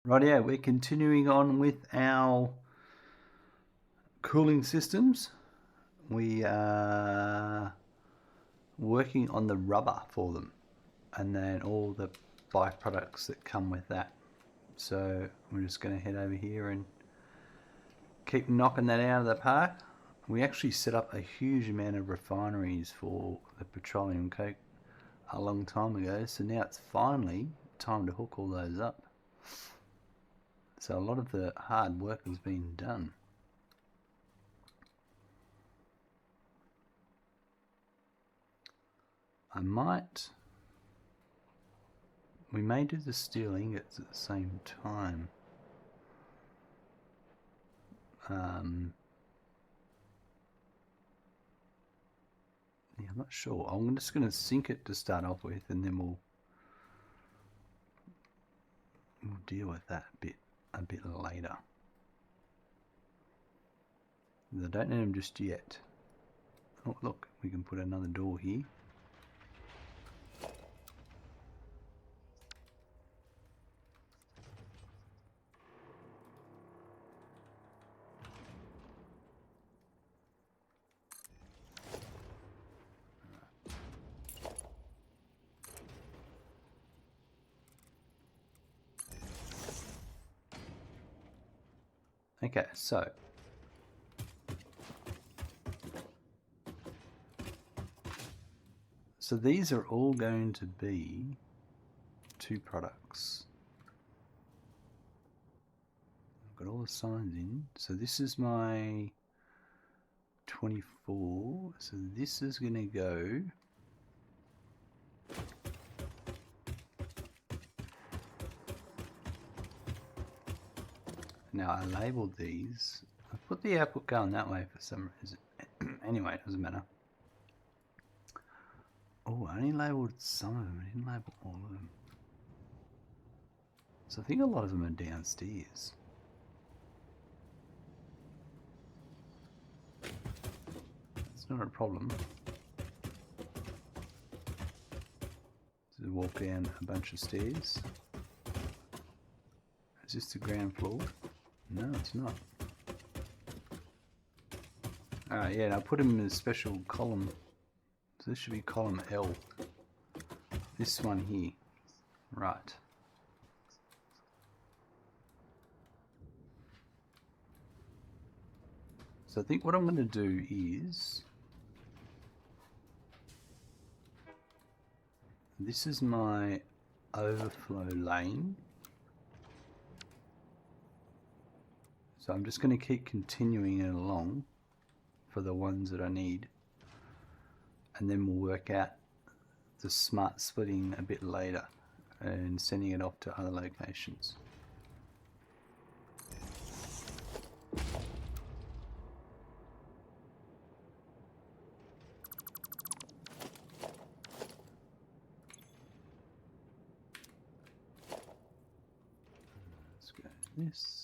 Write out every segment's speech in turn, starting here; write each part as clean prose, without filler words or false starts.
Rightio, we're continuing on with our cooling systems. We are working on the rubber for them and then all the byproducts that come with that. So we're just going to head over here and keep knocking that out of the park. We actually set up a huge amount of refineries for the Petroleum Coke a long time ago, so now it's finally time to hook all those up. So a lot of the hard work has been done. We may do the steel ingots at the same time. Yeah, I'm not sure. I'm just going to sink it to start off with, and then we'll deal with that a bit later. I don't need them just yet. Oh, look, we can put another door here. Okay, so these are all going to be two products. I've got all the signs in. So this is my 24. So this is going to go now. I labeled these. I put the output going that way for some reason. Anyway, it doesn't matter. Oh, I only labeled some of them. I didn't label all of them. So I think a lot of them are downstairs. It's not a problem. So walk down a bunch of stairs. Is this the ground floor? No, it's not. Alright, yeah, and I put them in a special column. So this should be column L. This one here. Right. So I think what I'm going to do is, this is my overflow lane. So I'm just going to keep continuing it along for the ones that I need. And then we'll work out the smart splitting a bit later and sending it off to other locations. Let's go to this.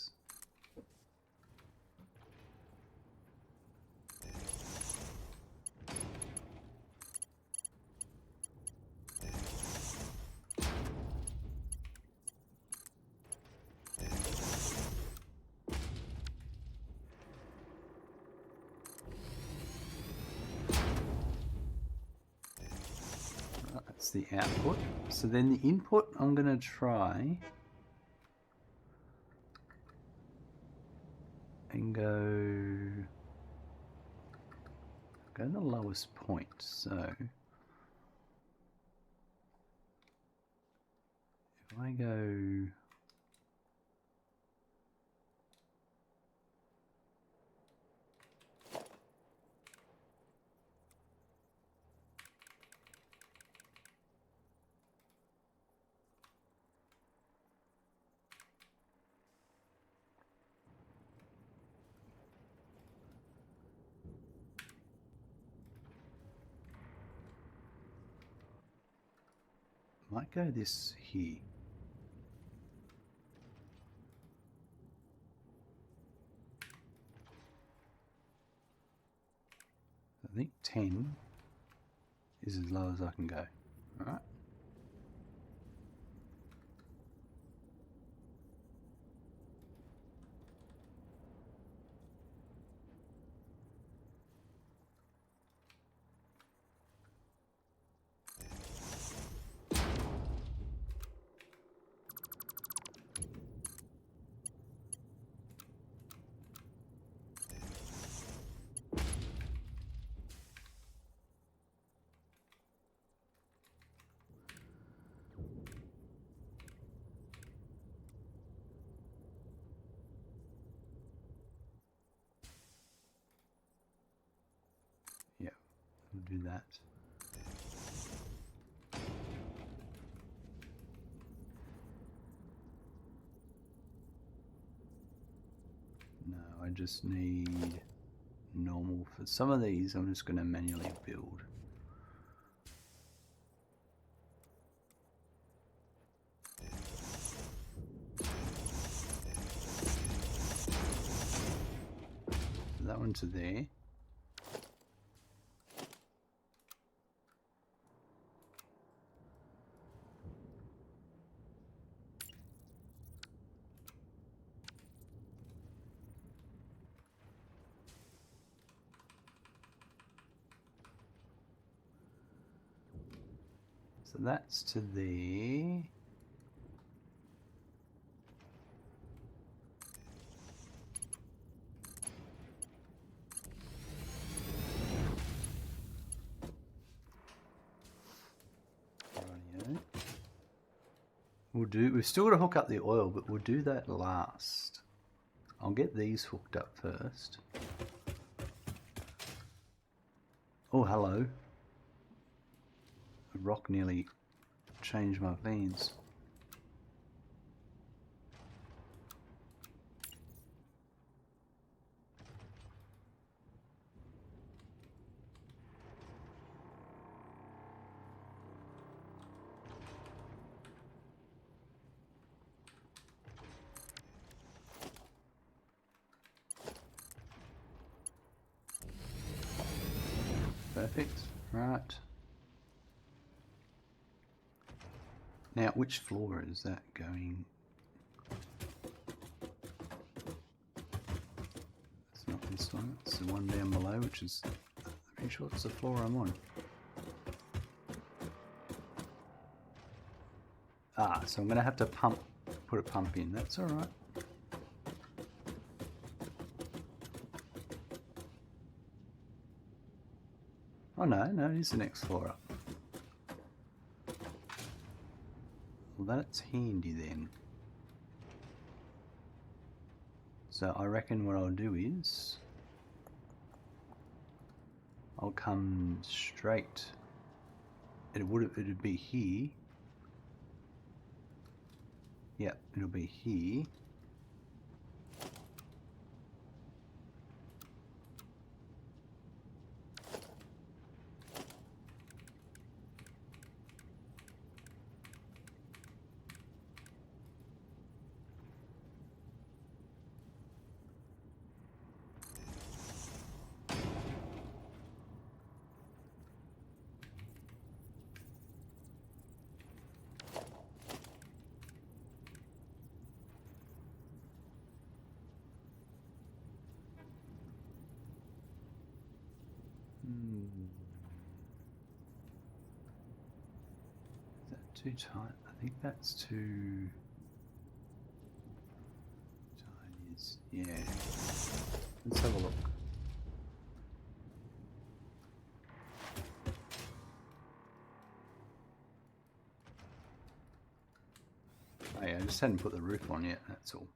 That's the output. So then the input, I'm going to try and go to the lowest point. So if I go might go this here. I think 10 is as low as I can go. Alright. We'll do that. No, I just need normal. For some of these, I'm just going to manually build. So that one to there. So that's to there. Rightio. We've still got to hook up the oil, but we'll do that last. I'll get these hooked up first. Oh, hello. A rock nearly changed my veins. Perfect. Right. Now, which floor is that going? It's not this one. It's the one down below, which is... I'm pretty sure it's the floor I'm on. Ah, so I'm going to have to put a pump in. That's all right. Oh no, it is the next floor up. Well, that's handy then. So I reckon what I'll do is I'll come straight. It'd be here. Yep, it'll be here. Is that too tight? I think that's too tight. Yeah. Let's have a look. Oh yeah, I just hadn't put the roof on yet, that's all.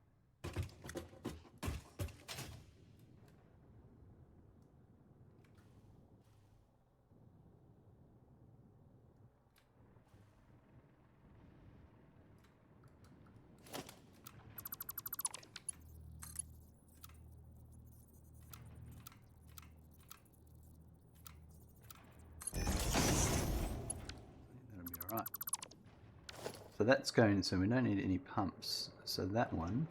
So that's going, so we don't need any pumps. So that one.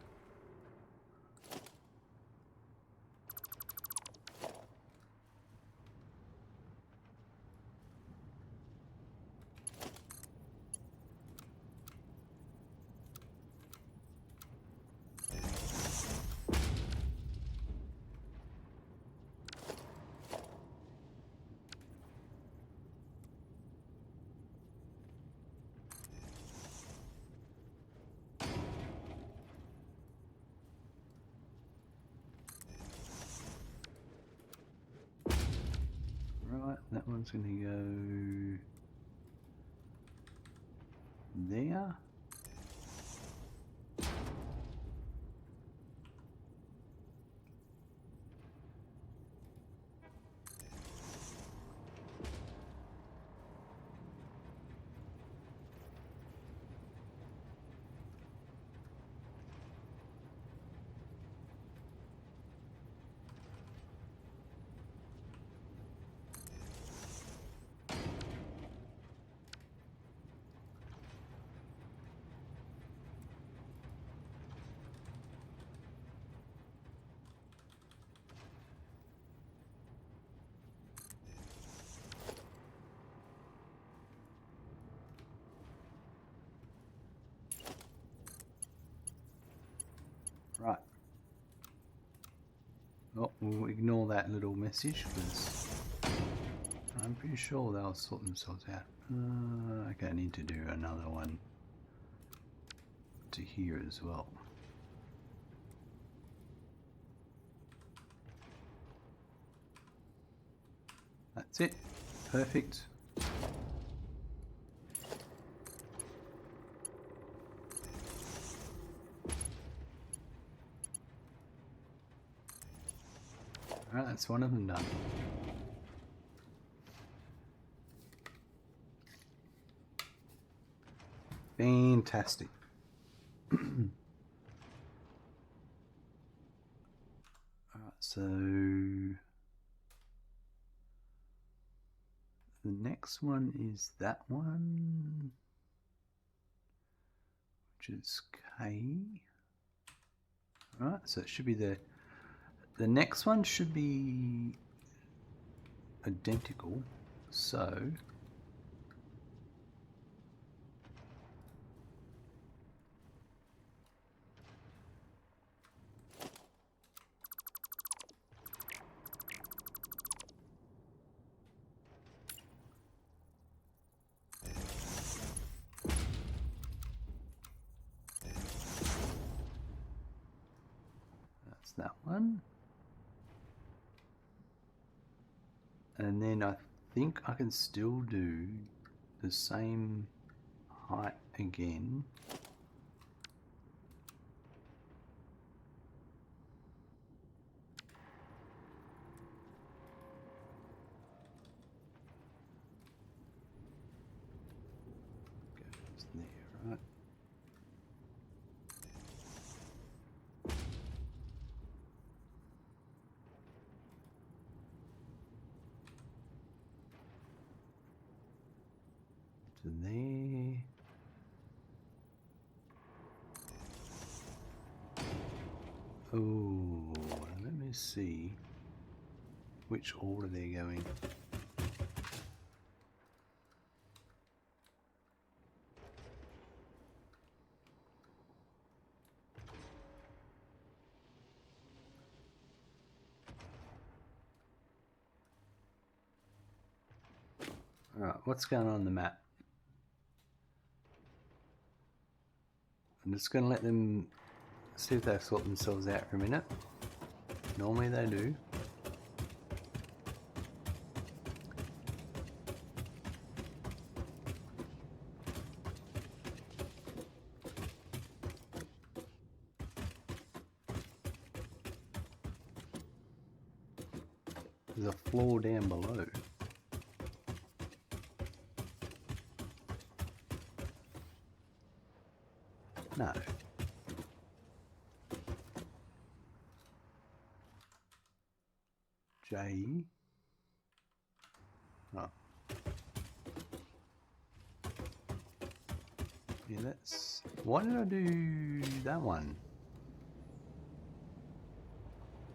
Right, that one's going to go there. we'll ignore that little message because I'm pretty sure they'll sort themselves out. Okay, I need to do another one to here as well. That's it. Perfect. Alright, that's one of them done. Fantastic. Alright, so the next one is that one, which is K. Alright, so it should be the next one should be identical, so that's that one. And then I think I can still do the same height again. Goes there, right? To there. Oh, let me see which order they're going. Alright, what's going on the map? I'm just going to let them see if they sort themselves out for a minute. Normally they do. There's a floor down below. No. J. Oh. Yeah, that's... Why did I do that one?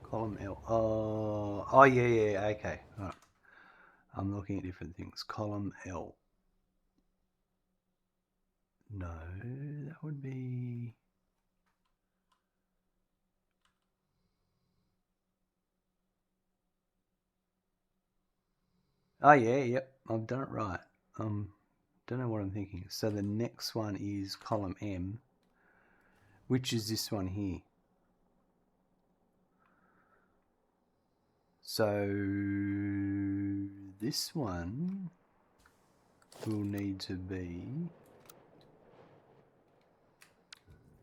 Column L. Oh yeah, okay. Right. I'm looking at different things. Column L. No, that would be... Oh yeah, yep, I've done it right. Don't know what I'm thinking. So the next one is column M, which is this one here. So this one will need to be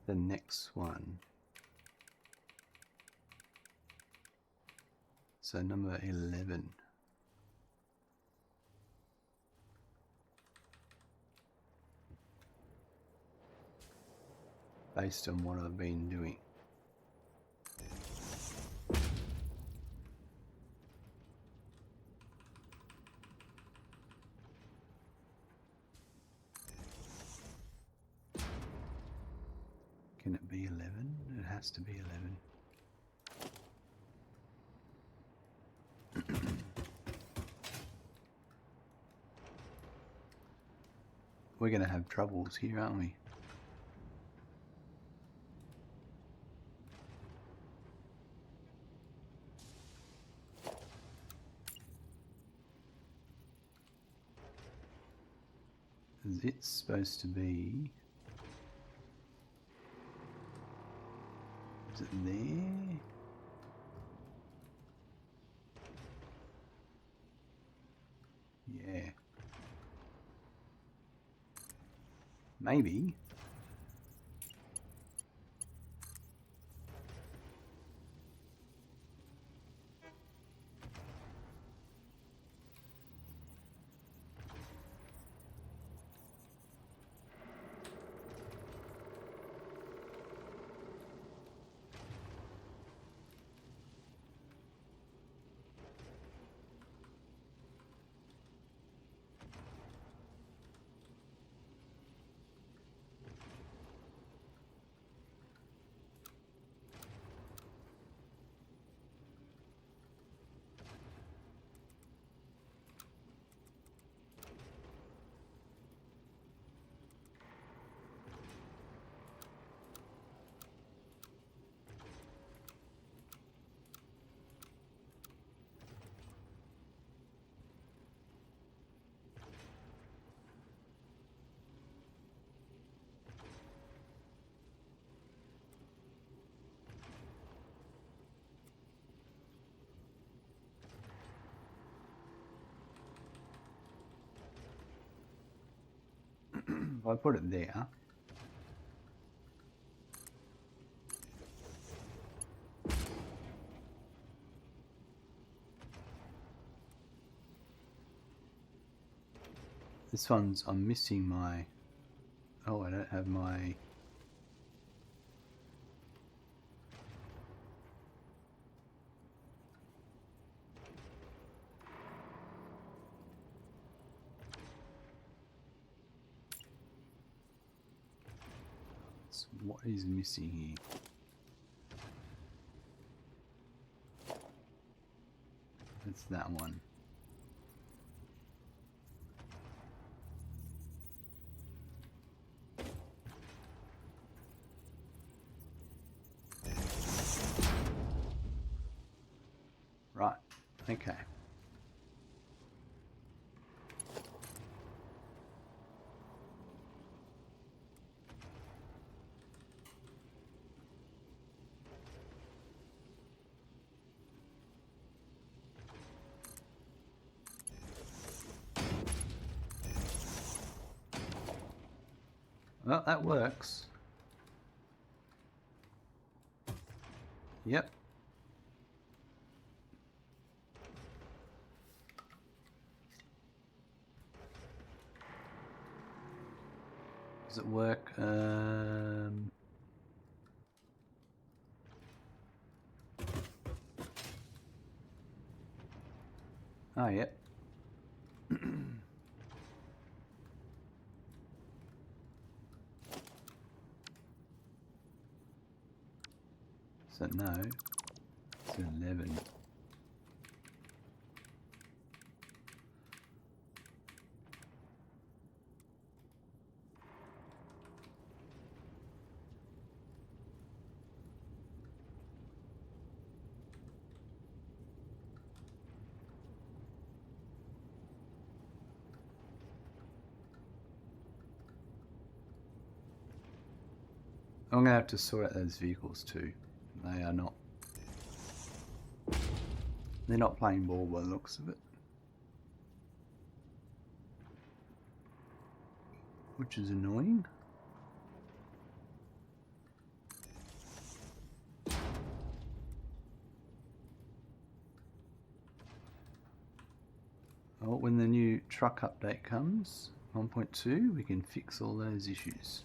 the next one. So number 11. Based on what I've been doing. Can it be 11? It has to be 11. We're going to have troubles here, aren't we? Because it's supposed to be... Is it there? Yeah. Maybe. If I put it there, this one's, I'm missing my, oh, I don't have my, what is missing here? It's that one. Right, okay. Well, that works. Yep. Does it work? Oh, yep. So no, it's 11. I'm gonna have to sort out those vehicles too. They are not. They're not playing ball by the looks of it. Which is annoying. Oh, when the new truck update comes, 1.2, we can fix all those issues.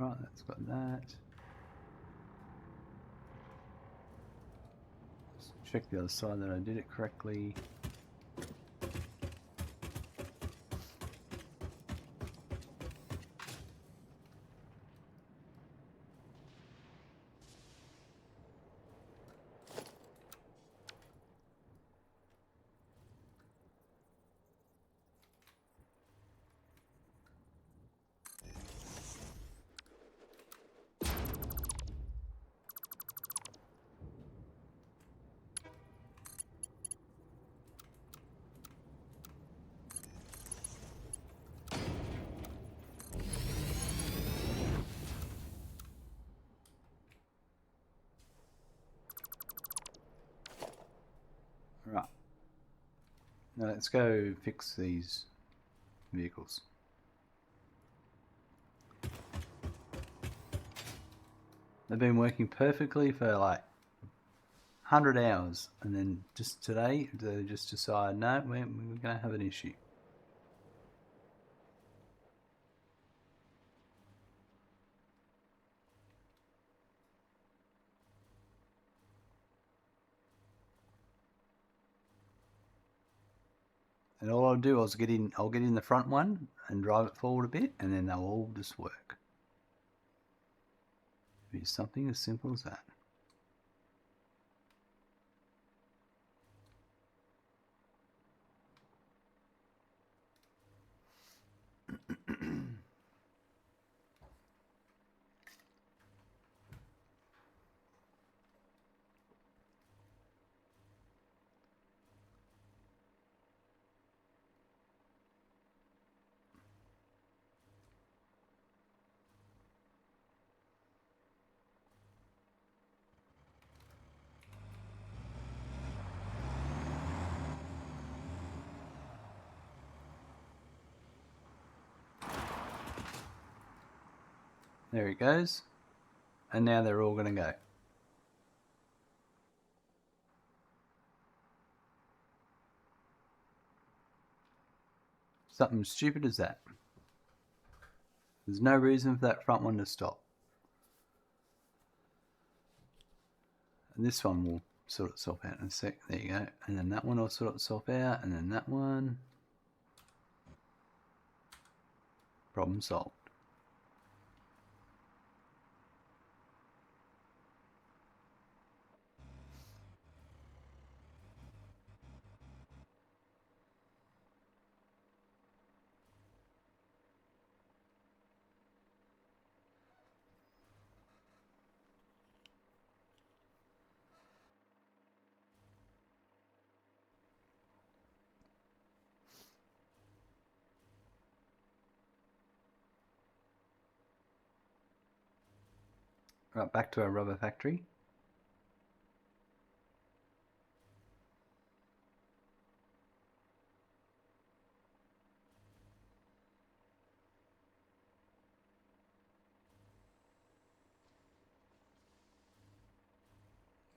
Right, that's got that. Let's check the other side that I did it correctly. Right. Now let's go fix these vehicles. They've been working perfectly for like 100 hours, and then just today they just decide, no, we're going to have an issue. And all I'll do is I'll get in the front one and drive it forward a bit, and then they'll all just work. It'll be something as simple as that. There it goes. And now they're all going to go. Something stupid as that. There's no reason for that front one to stop. And this one will sort itself out in a sec. There you go. And then that one will sort itself out. And then that one. Problem solved. Right, back to our rubber factory.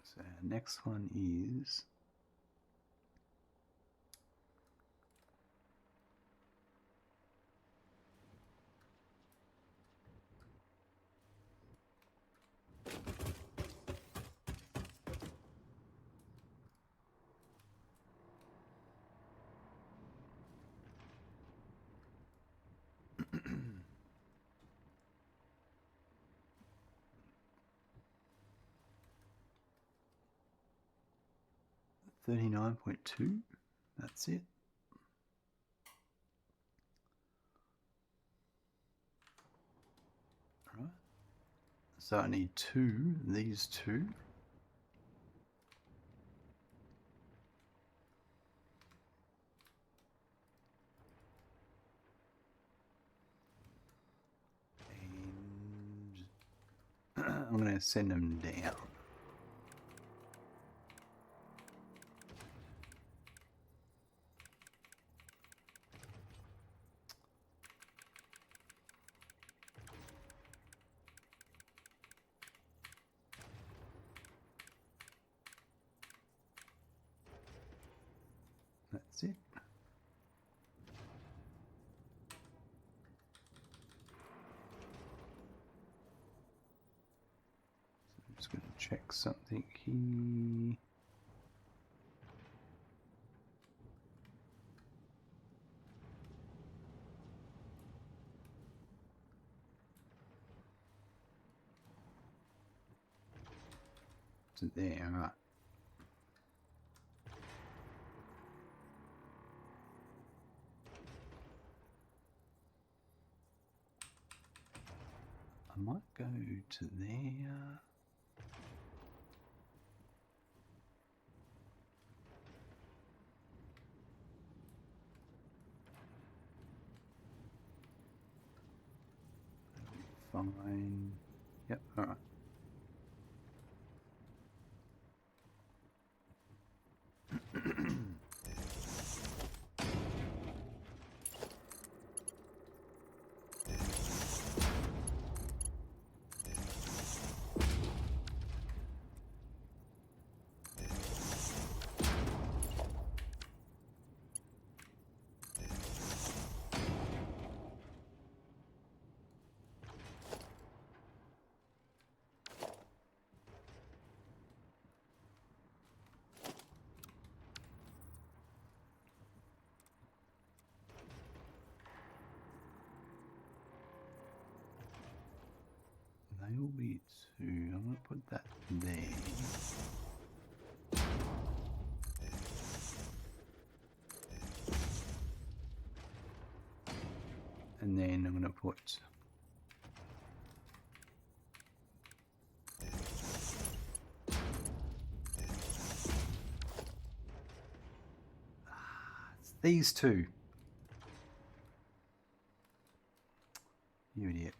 So our next one is $39.2. That's it. Right. So I need these two. And I'm going to send them down. That's it. check something here. So there, right. I might go to there. Fine. Yep, alright. They will be two. I'm going to put that there. And then I'm going to put it's these two. You idiot.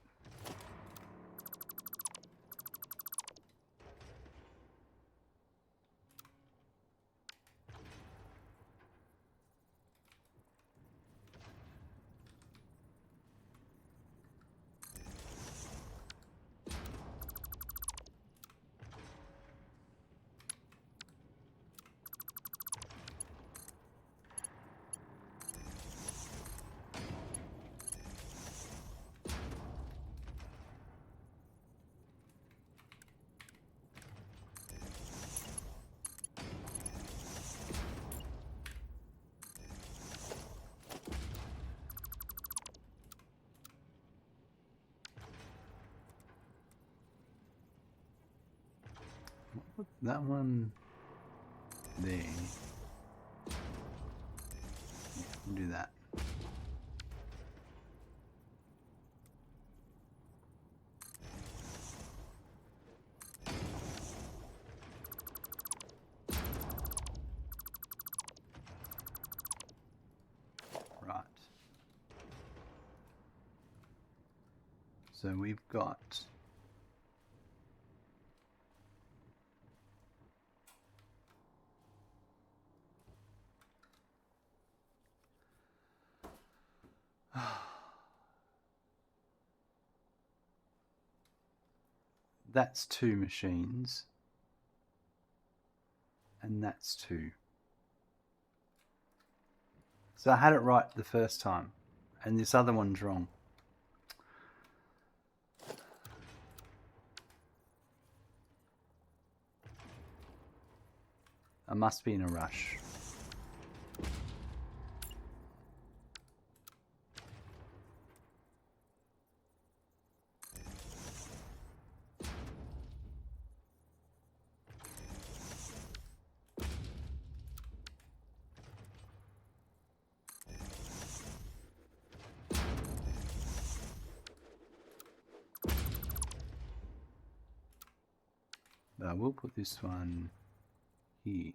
Put that one there. Yeah, we'll do that. Right. So we've got that's two machines, and that's two. So I had it right the first time, and this other one's wrong. I must be in a rush. But I will put this one here.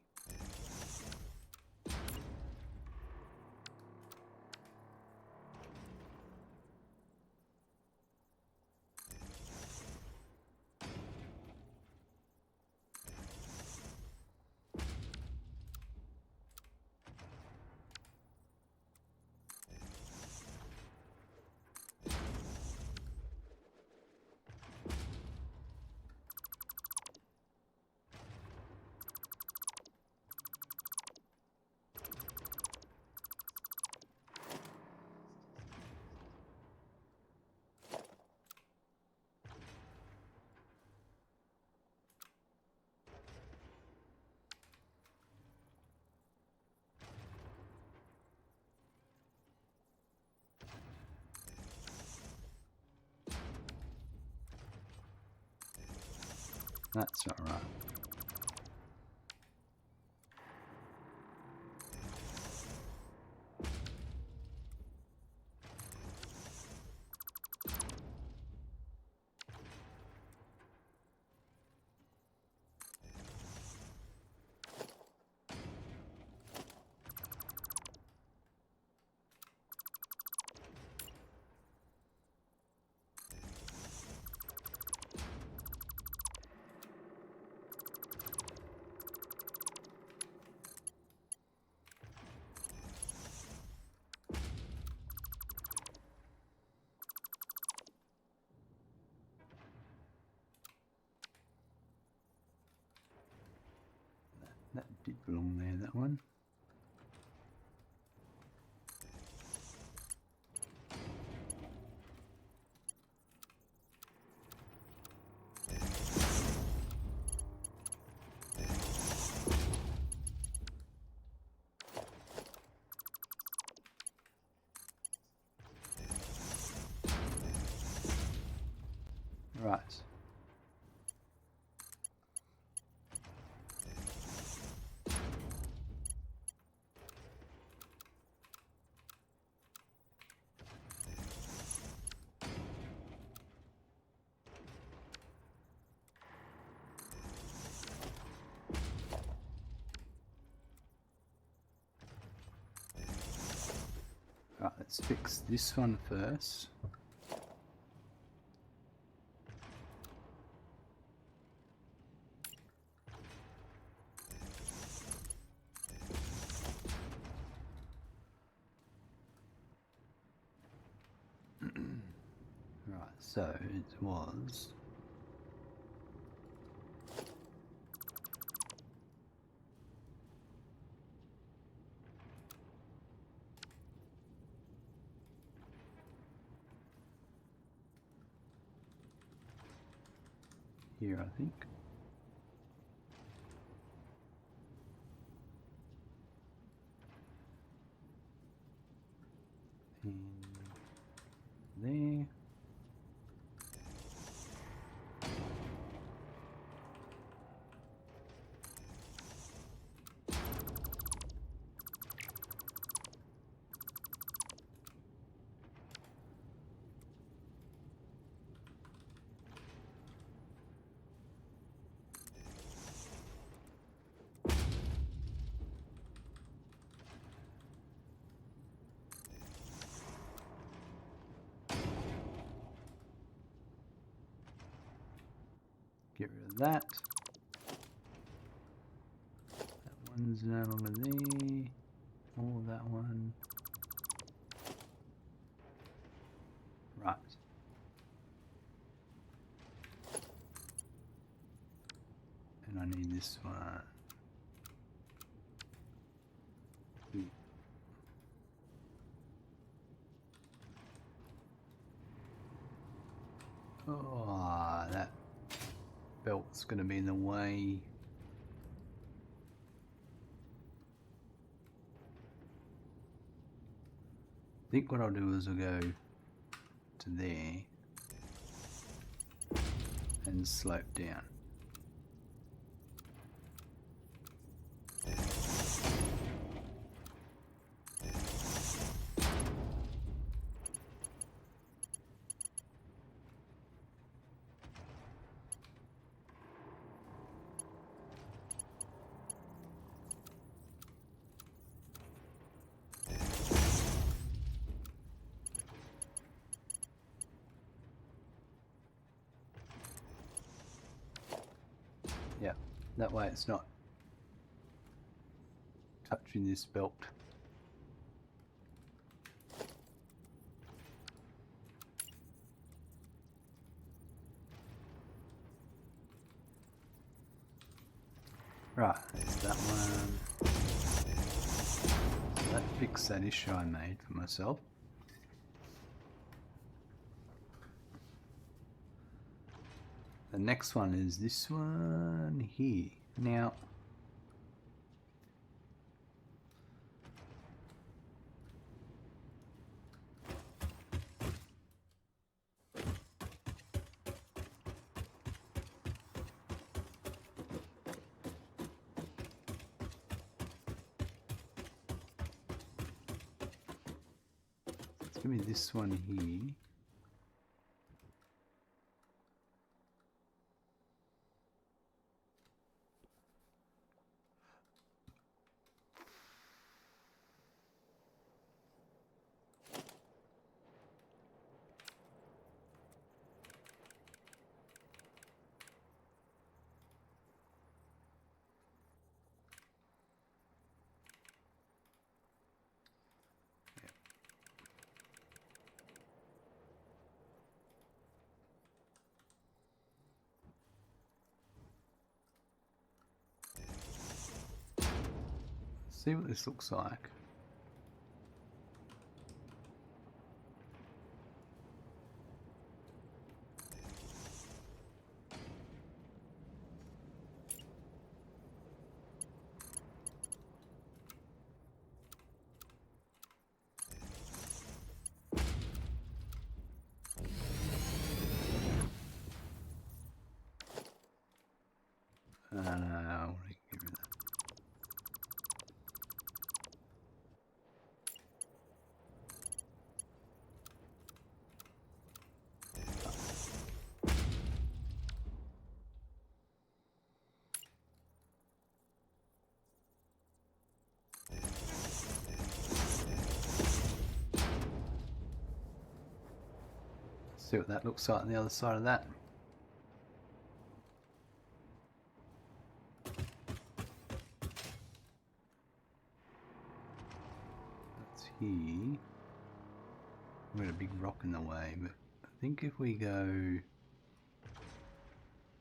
That's not right. That did belong there, that one. Right. Right, let's fix this one first. Right, so it was here, I think. And there. Get rid of that. That one's no longer there. Or that one. Right. And I need this one. Oh, that belt's going to be in the way. I think what I'll do is I'll go to there and slope down. Yeah, that way it's not touching this belt. Right, that's that one. So that fixed that issue I made for myself. The next one is this one here. Now, Give me this one here. See what this looks like. No, I want to get rid of that. See what that looks like on the other side of that. That's here. We've got a big rock in the way, but I think if we go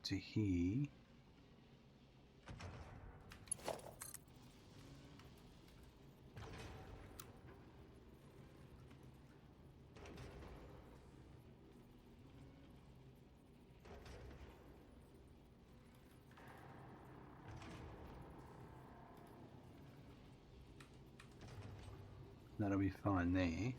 to here, that'll be fine there.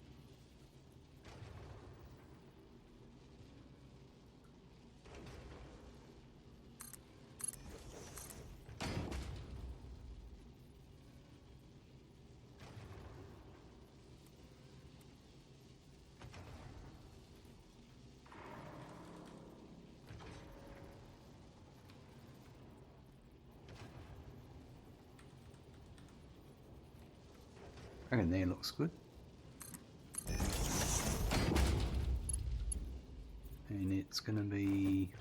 I reckon there looks good. And it's going to be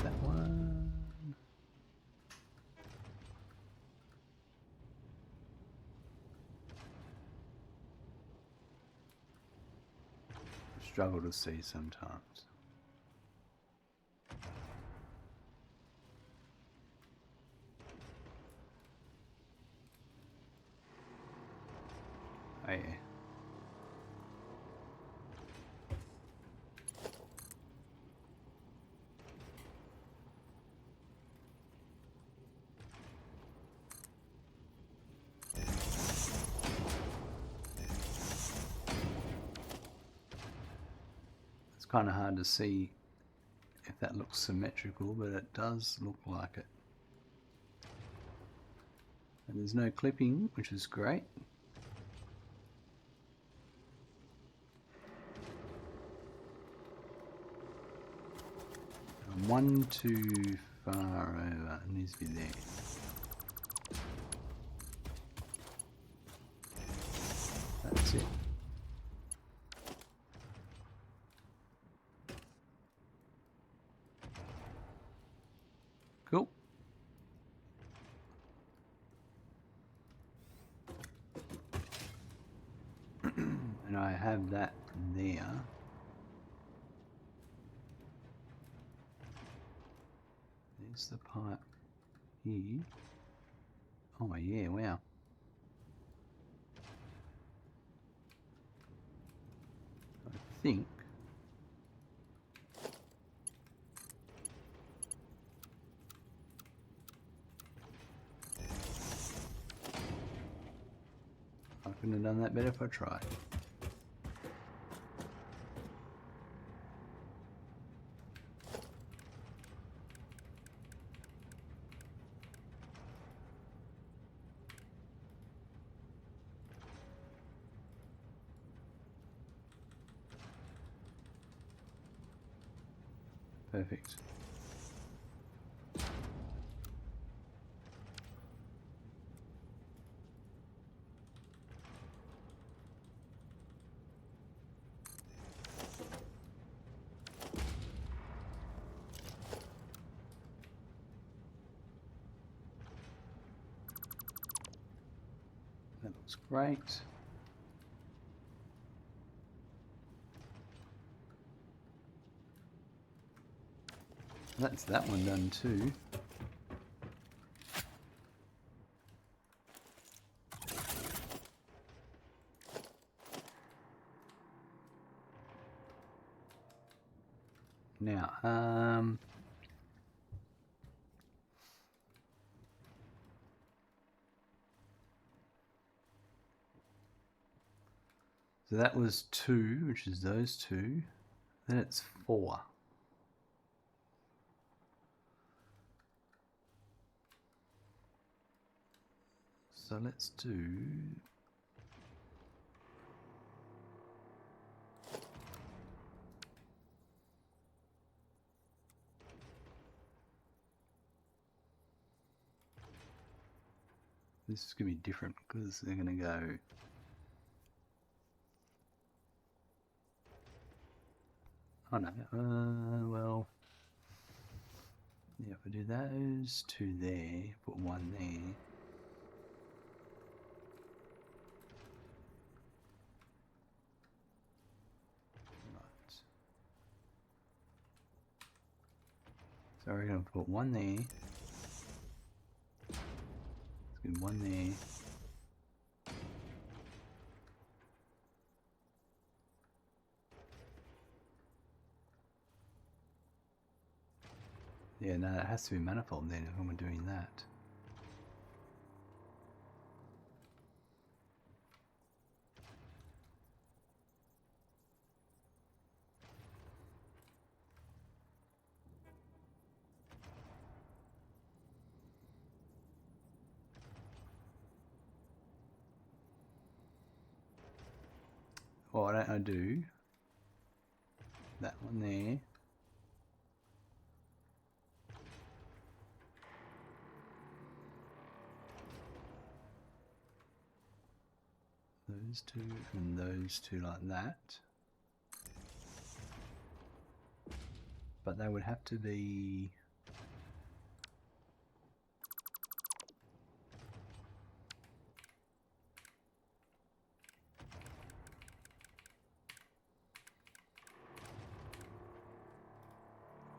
that one. Struggle to see sometimes. Oh yeah. It's kind of hard to see if that looks symmetrical, but it does look like it. And there's no clipping, which is great. I'm one too far over. It needs to be there. That's it. Cool. And I have that there. There's the pipe here. Oh yeah, wow. I think I couldn't have done that better if I tried. Perfect. That looks great. That's that one done too. Now, so that was 2, which is those 2. Then it's 4. So let's do... This is going to be different because they're going to go... Oh no, well... Yeah, if I do those 2 there, put 1 there... So we're going to put 1 there. Let's do 1 there. Yeah, no, it has to be manifold then if I'm doing that. Why don't I do that one there? Those 2 and those 2 like that. But they would have to be...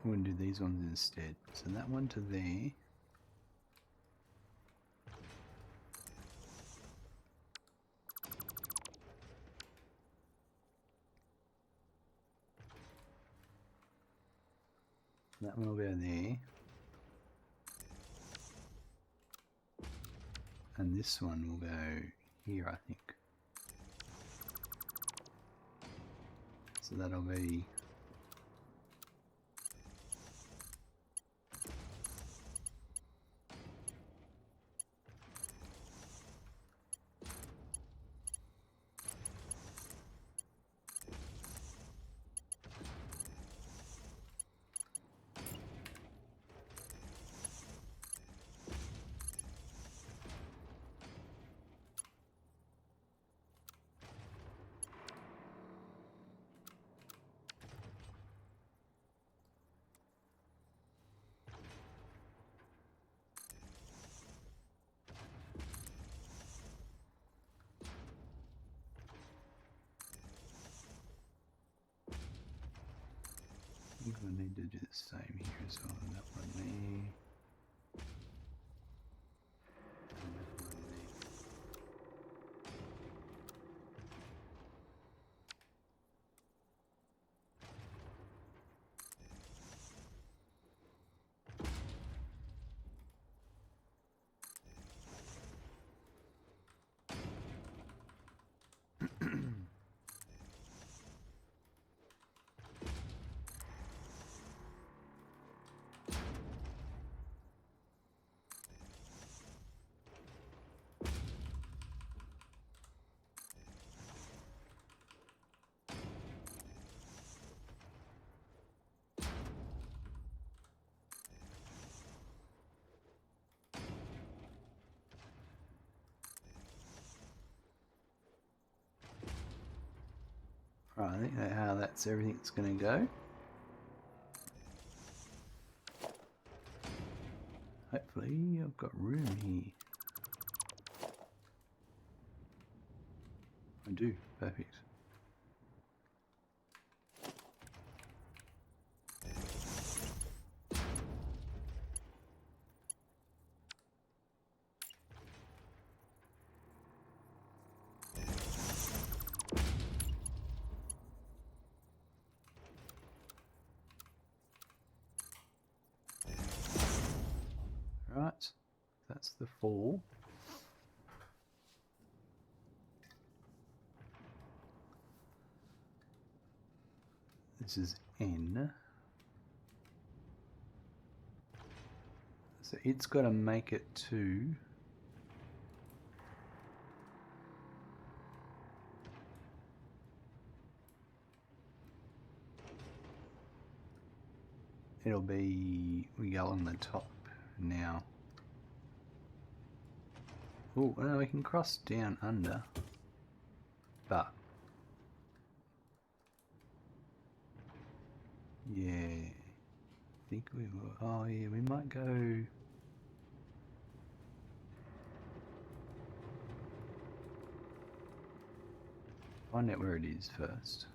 I'm going to do these ones instead. So that one to there. That one will go there. And this one will go here, I think. So that'll be... I think I need to do the same here as well. That one there. And that one there. Right, I think that's how everything's going to go. Hopefully I've got room here. I do, perfect. Right, that's the fall. This is N. So it's got to make it to it'll be, we go along the top now. Oh, no, we can cross down under, but yeah, I think we will. Oh yeah, we might go. Find out where it is first.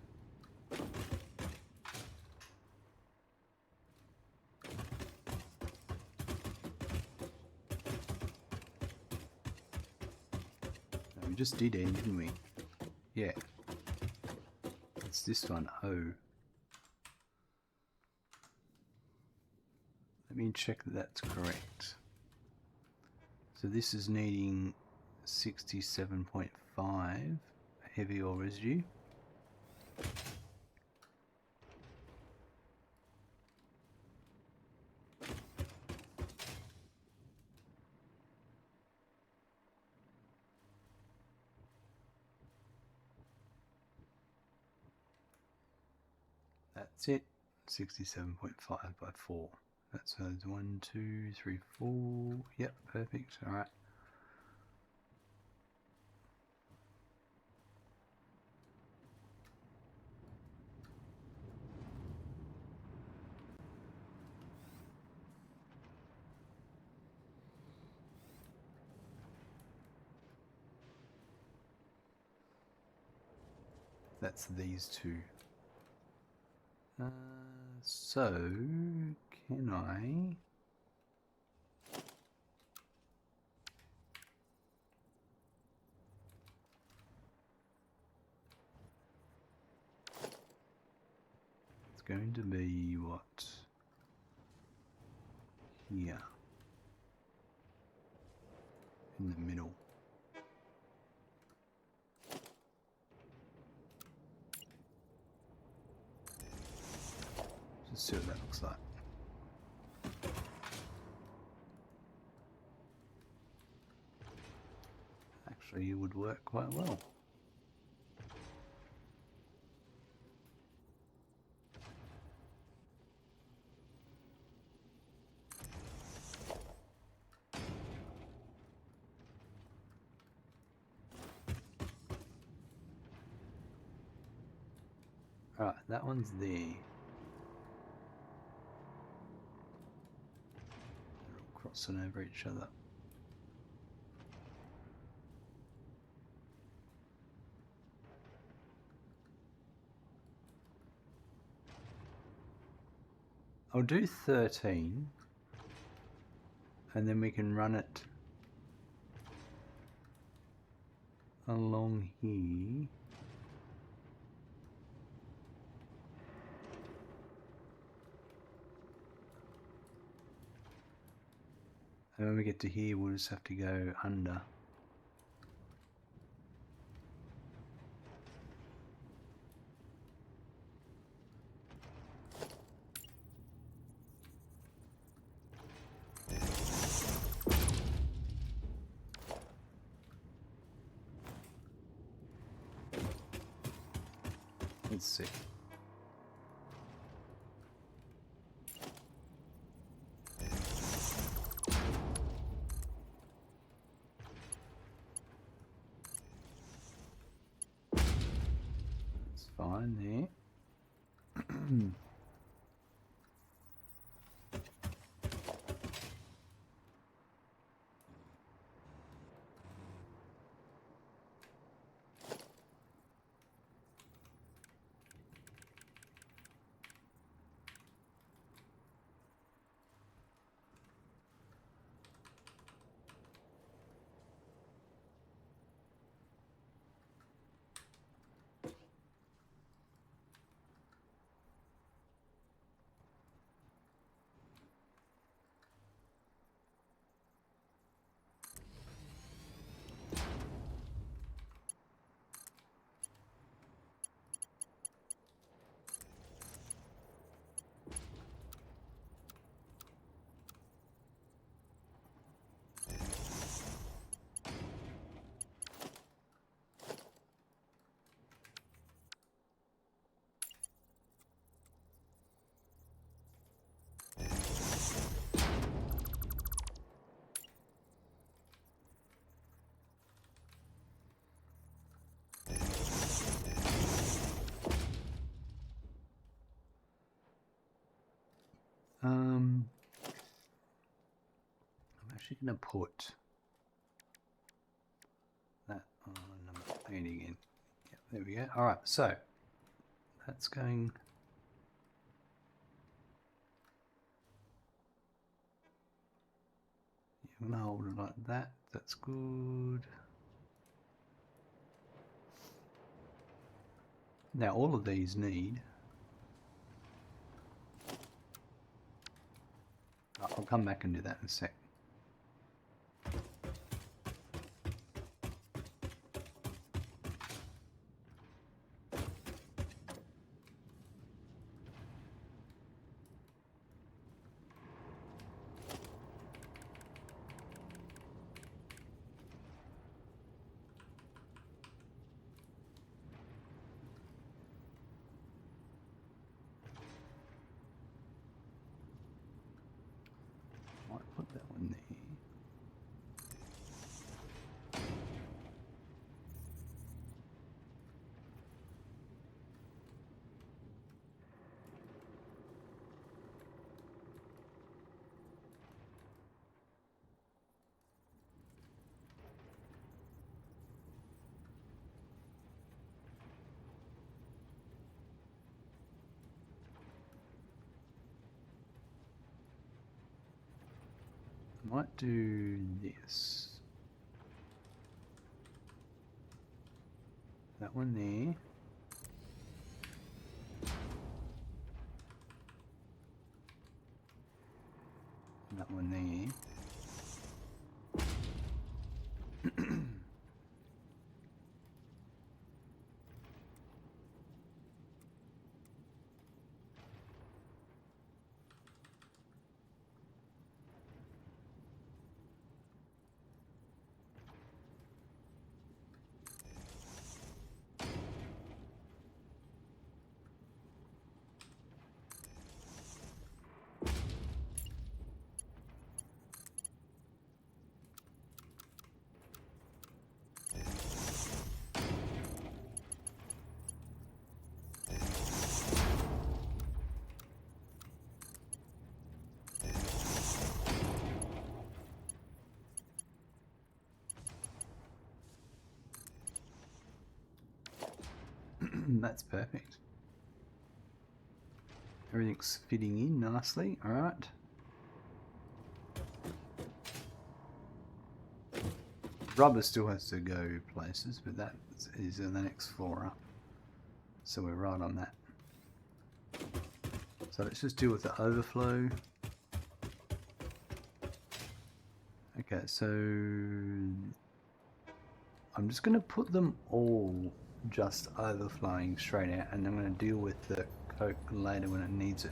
We just did end, didn't we? Yeah. It's this one, O. Let me check that that's correct. So this is needing 67.5 heavy oil residue. That's it. 67.5 by 4. That's 1, 2, 3, 4. Yep, perfect. All right. That's these two. So, can I... It's going to be what? Here. In the middle. Just see what that looks like. Actually, it would work quite well. Alright, that one's there. They're all crossing over each other. I'll do 13 and then we can run it along here. And when we get to here, we'll just have to go under. Let's see. fine there. I'm actually going to put that on number 8 again. Yep, there we go. All right, so that's going. I'm going to hold it like that. That's good. Now all of these need. I'll come back and do that in a sec. Might put that one there. Might do this. That one there. That one there. That's perfect. Everything's fitting in nicely. All right. Rubber still has to go places, but that is in the next floor up. So we're right on that. So let's just deal with the overflow. Okay, so I'm just going to put them all just overflowing straight out, and I'm going to deal with the Coke later when it needs it.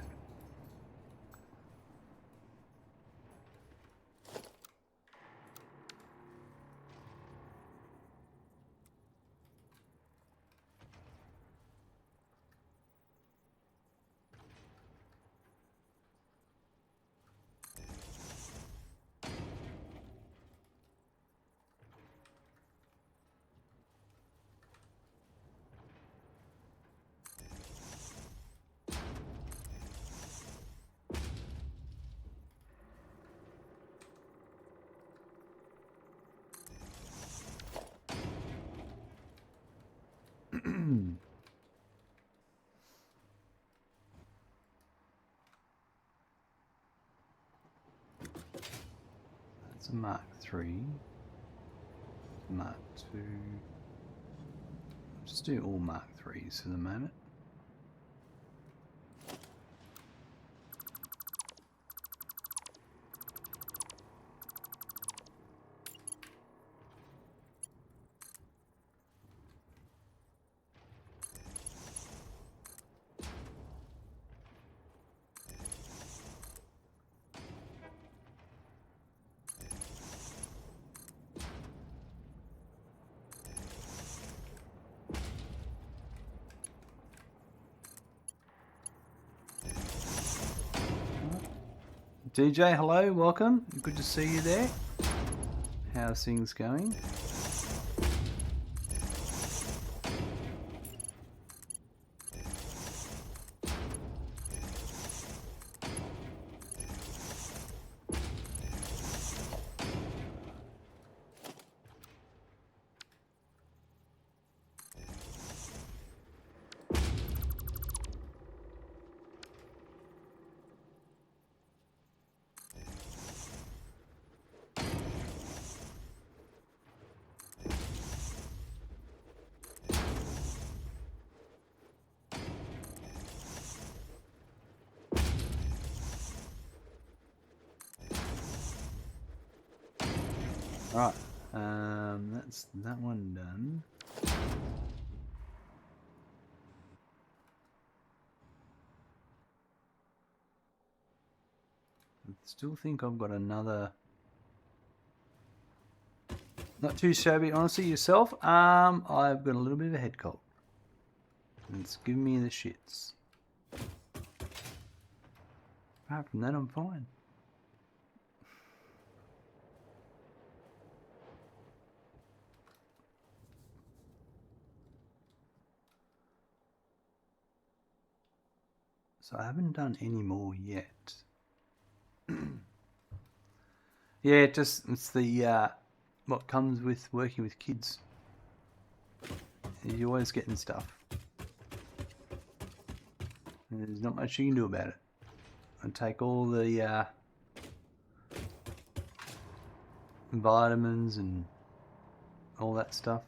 It's a Mark 3. Mark 2. Just do all Mark 3s for the moment. DJ, hello, welcome. Good to see you there. How's things going? Right, that's that one done. I still think I've got another. Not too shabby, honestly. Yourself? I've got a little bit of a head cold. It's giving me the shits. Apart from that, I'm fine. So I haven't done any more yet. Yeah, it's the what comes with working with kids. You're always getting stuff. And there's not much you can do about it. I take all the vitamins and all that stuff.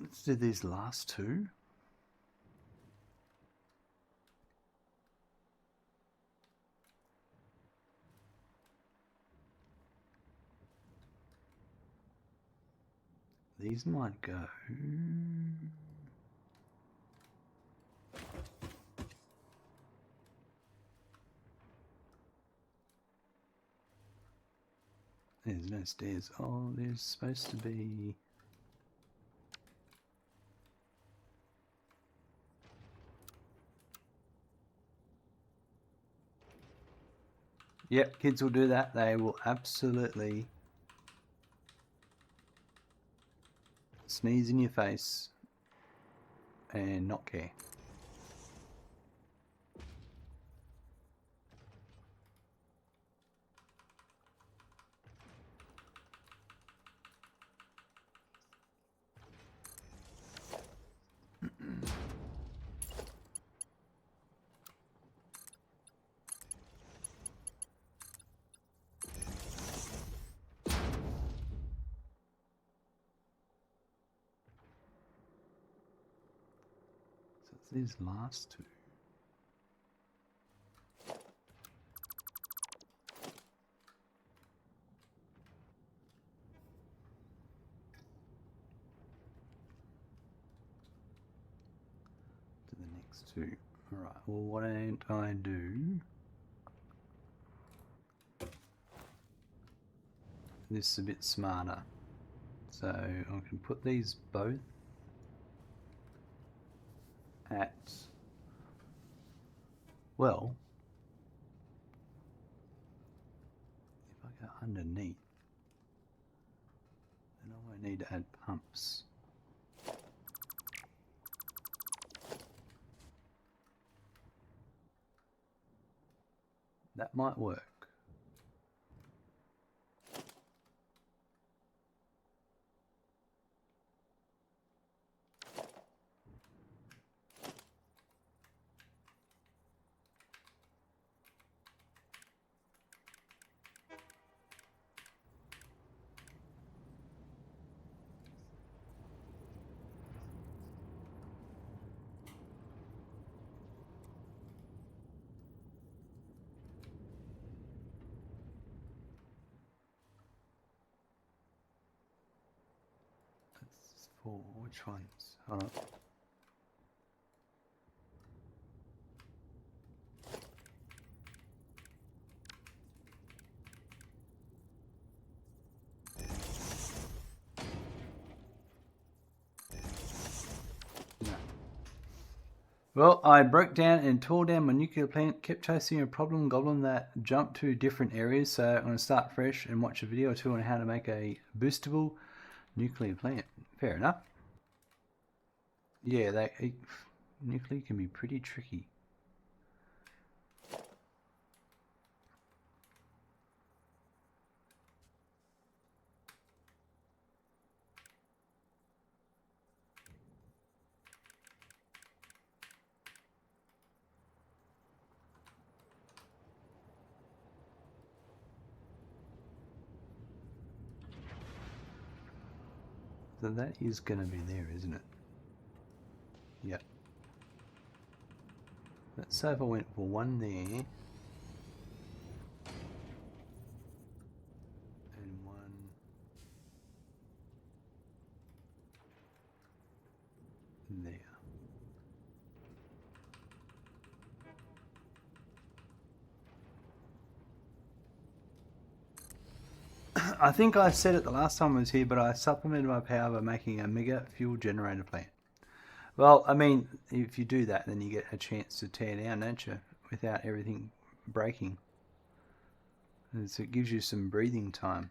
Let's do these last two. These might go. There's no stairs. Oh, there's supposed to be. Yep, kids will do that. They will absolutely sneeze in your face and not care. So it's these last two. To the next two. Alright, well, what don't I do? This is a bit smarter. So I can put these both at, well, if I go underneath, then I won't need to add pumps. That might work. For which ones? Hold on. Well, I broke down and tore down my nuclear plant, kept chasing a problem goblin that jumped to different areas, so I'm going to start fresh and watch a video or two on how to make a boostable nuclear plant. Fair enough. Yeah, nuclear can be pretty tricky. So that is going to be there, isn't it? Yep. Let's say if I went for one there. And one there. I think I said it the last time I was here, but I supplemented my power by making a mega fuel generator plant. Well, I mean, if you do that, then you get a chance to tear down, don't you? Without everything breaking. And so it gives you some breathing time.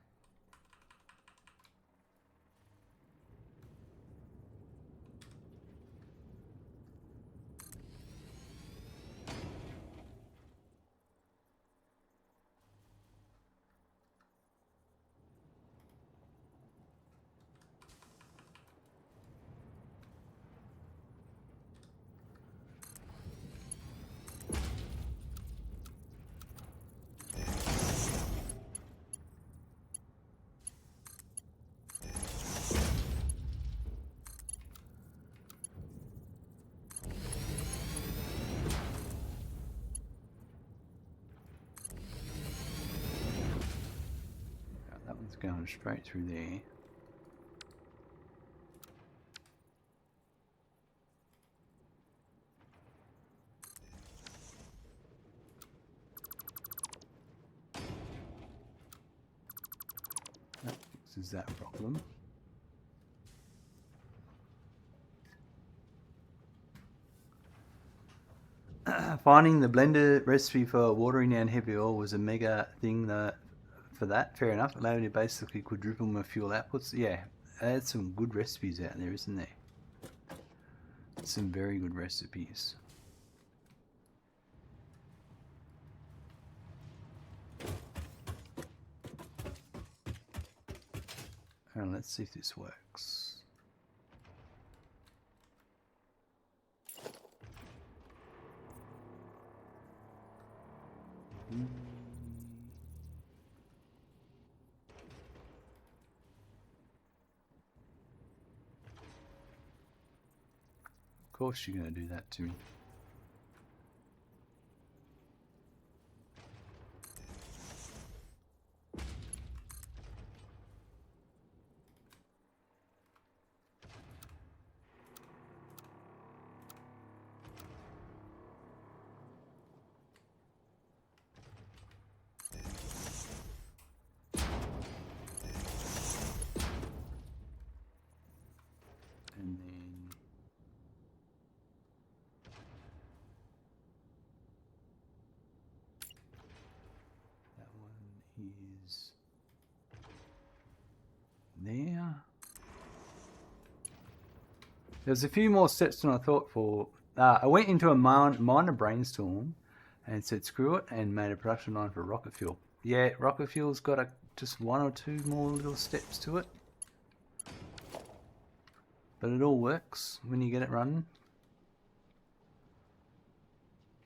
That one's going straight through there. That fixes that problem. Finding the blender recipe for watering down heavy oil was a mega thing for that. Fair enough. Allowed me to basically quadruple my fuel outputs. Yeah, there's some good recipes out there, isn't there? Some very good recipes. And let's see if this works. Of course you're going to do that to me. And then that one is there. There's a few more steps than I thought for. I went into a minor brainstorm and said screw it and made a production line for rocket fuel. Yeah, rocket fuel's got just one or two more little steps to it. But it all works when you get it running.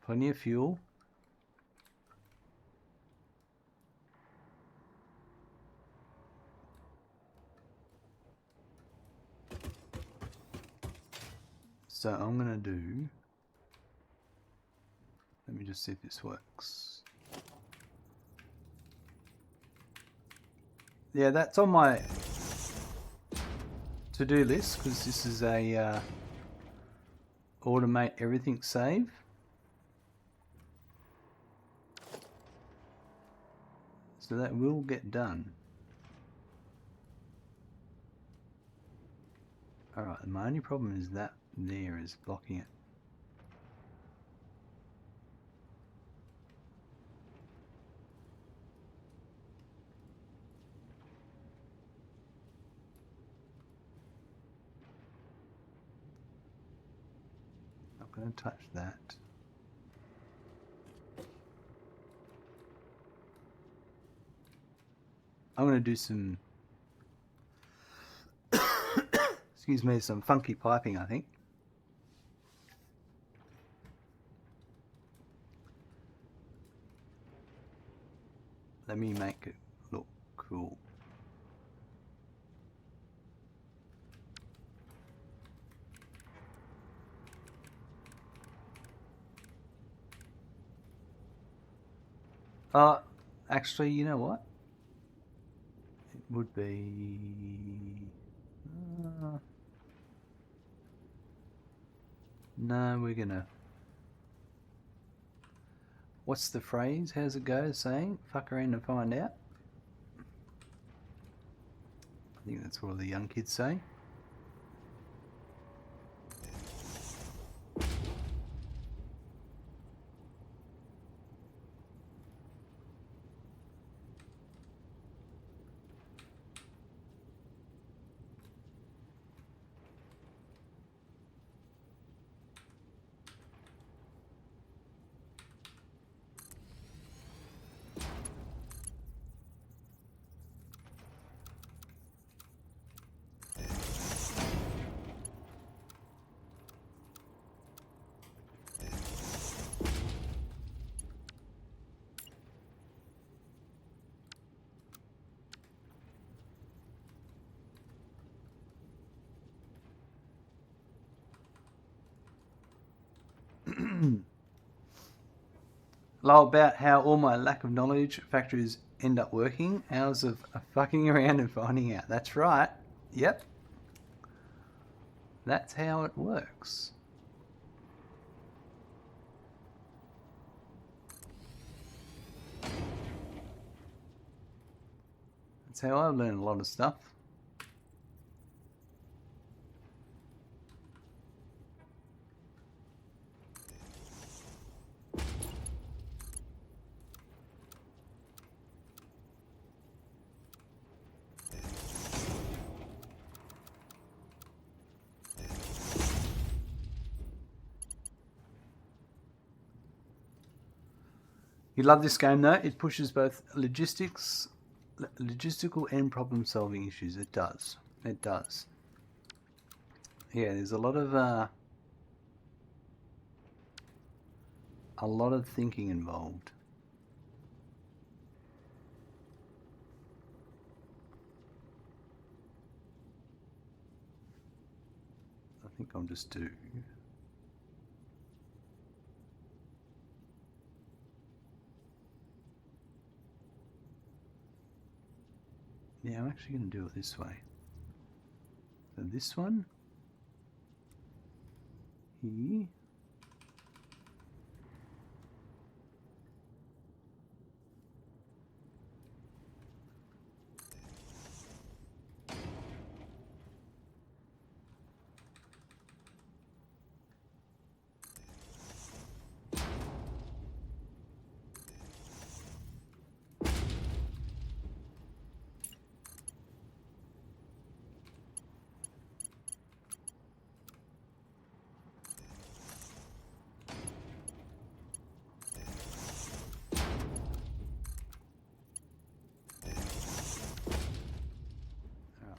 Plenty of fuel. So I'm going to do... Let me just see if this works. Yeah, that's on my to-do list because this is a automate everything save. So that will get done. Alright, my only problem is that there is blocking it. Not going to touch that. I'm going to do some, excuse me, some funky piping, I think. Let me make it look cool. Actually, you know what? It would be... no, we're gonna... What's the phrase? How's it go saying? Fuck around and find out. I think that's what the young kids say. Lol about how all my lack of knowledge factories end up working. Hours of fucking around and finding out. That's right. Yep. That's how it works. That's how I learn a lot of stuff. You love this game though. It pushes both logistical and problem solving issues. It does. It does. Yeah, there's a lot of thinking involved. I think I'll just do... yeah, I'm actually going to do it this way. So this one here.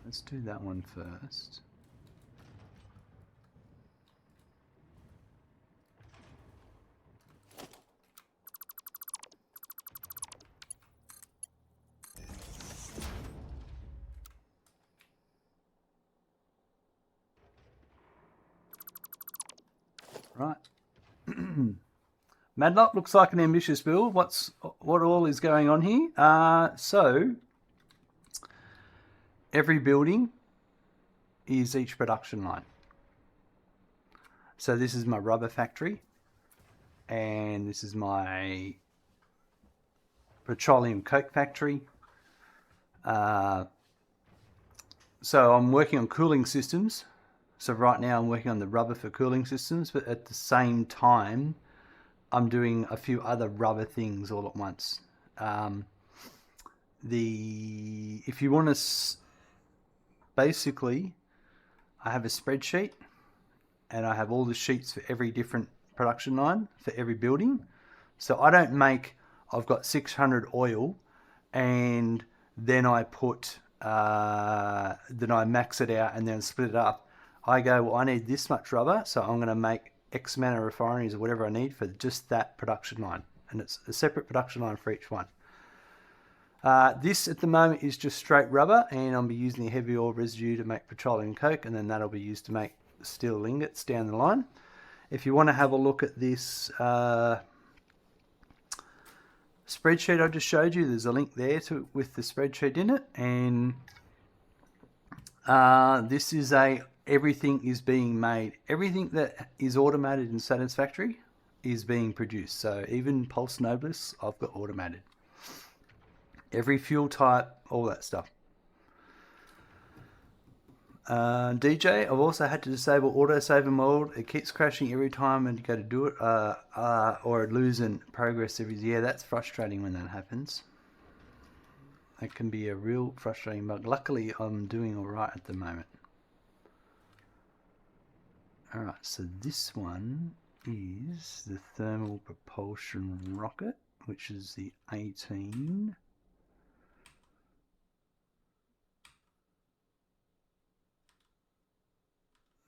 Let's do that one first. Right. Madlock looks like an ambitious build. What all is going on here? So every building is each production line. So this is my rubber factory, and this is my Petroleum Coke factory. So I'm working on cooling systems. So right now I'm working on the rubber for cooling systems, but at the same time, I'm doing a few other rubber things all at once. If you want to, basically, I have a spreadsheet, and I have all the sheets for every different production line for every building. So I don't make, I've got 600 oil, and then I put, then I max it out and then split it up. I go, well, I need this much rubber, so I'm going to make X amount of refineries or whatever I need for just that production line. And it's a separate production line for each one. This at the moment is just straight rubber, and I'll be using the heavy oil residue to make petroleum coke, and then that'll be used to make steel ingots down the line. If you want to have a look at this spreadsheet I just showed you, there's a link there with the spreadsheet in it, and this is everything is being made. Everything that is automated in Satisfactory is being produced. So even Pulse Nobilis, I've got automated. Every fuel type, all that stuff. DJ, I've also had to disable autosave in mode. It keeps crashing every time and you go to do it, or losing progress every year. That's frustrating when that happens. That can be a real frustrating bug. Luckily, I'm doing all right at the moment. All right, so this one is the thermal propulsion rocket, which is the 18.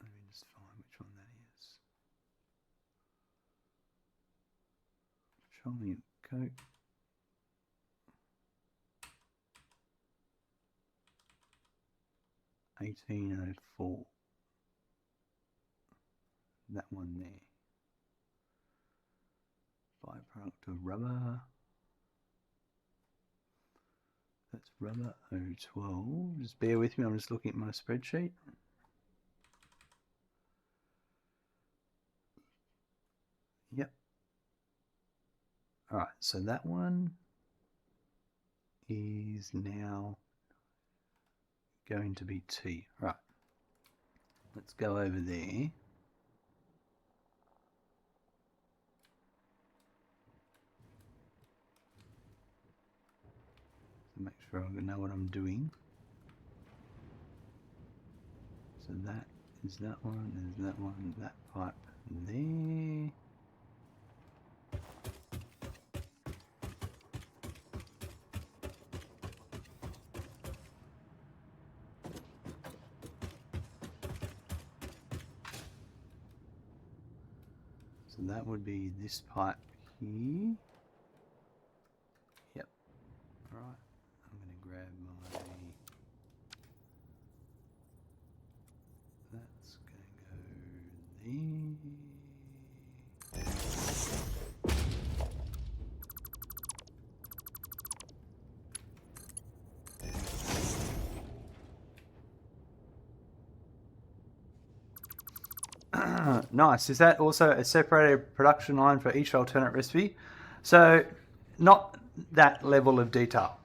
Let me just find which one that is. Petroleum Coke. $18.04. That one there. Byproduct of rubber. That's rubber 012. Just bear with me, I'm just looking at my spreadsheet. Yep. Alright, so that one is now going to be T. Right. Let's go over there. To make sure I know what I'm doing. So that is that one, there's that one, that pipe there. So that would be this pipe here. Yep. Alright. I'm going to grab my... That's going to go there. Nice. Is that also a separated production line for each alternate recipe? So not that level of detail.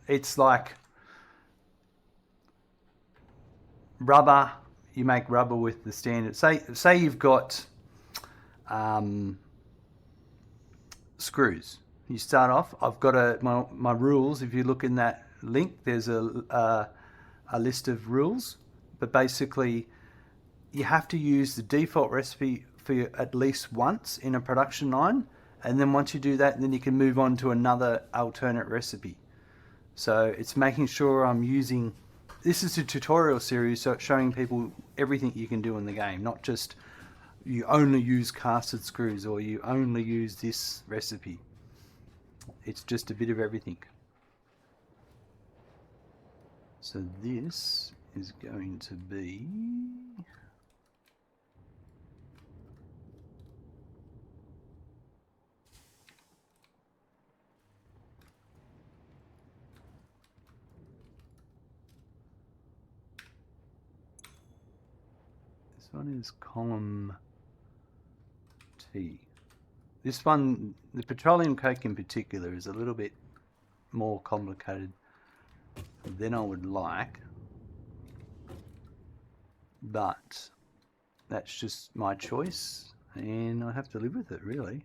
It's like rubber. You make rubber with the standard. Say you've got screws. You start off. I've got my rules. If you look in that link, there's a list of rules. But basically, you have to use the default recipe for at least once in a production line, and then once you do that, then you can move on to another alternate recipe. So it's making sure I'm using... This is a tutorial series, so it's showing people everything you can do in the game, not just you only use casted screws or you only use this recipe. It's just a bit of everything. So this is going to be... one is column T. This one, the Petroleum Coke in particular, is a little bit more complicated than I would like, but that's just my choice and I have to live with it, really.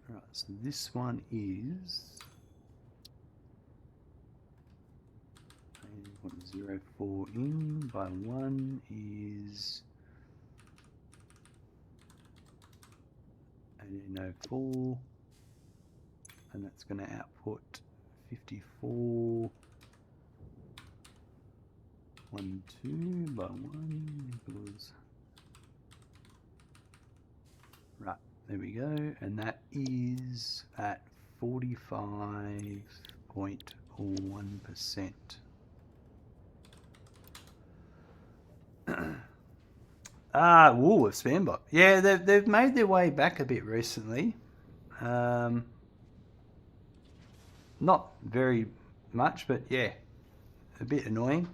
Right, so this one is 0.04 in by 1 is 1804, and that's going to output 54. 1, 2 by 1 equals. Right, there we go, and that is at 45.01%. Whoa, a spam bot. Yeah, they've made their way back a bit recently. Not very much, but yeah, a bit annoying.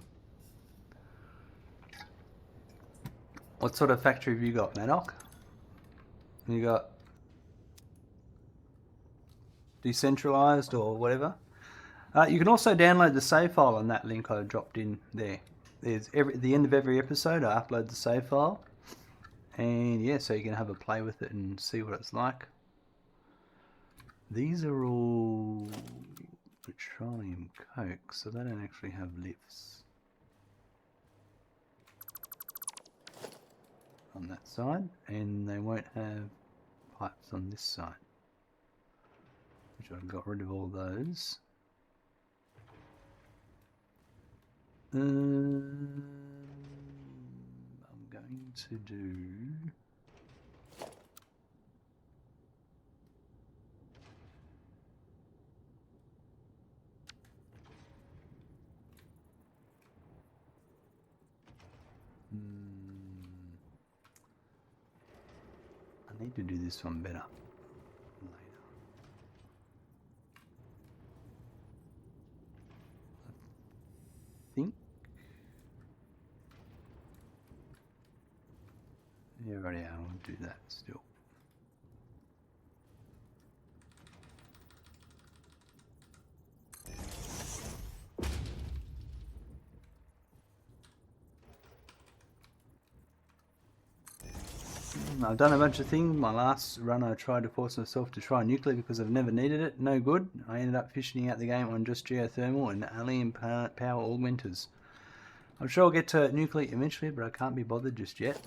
What sort of factory have you got, Manock? You got decentralized or whatever? You can also download the save file on that link I dropped in there. There's at the end of every episode I upload the save file, and yeah, so you can have a play with it and see what it's like. These are all Petroleum Coke, so they don't actually have lifts on that side, and they won't have pipes on this side, which I got rid of all those. I'm going to do I need to do this one better later. I think. Yeah, right, yeah, I'll do that still. I've done a bunch of things. My last run I tried to force myself to try nuclear because I've never needed it. No good. I ended up fishing out the game on just geothermal and alien power augmenters. I'm sure I'll get to nuclear eventually, but I can't be bothered just yet.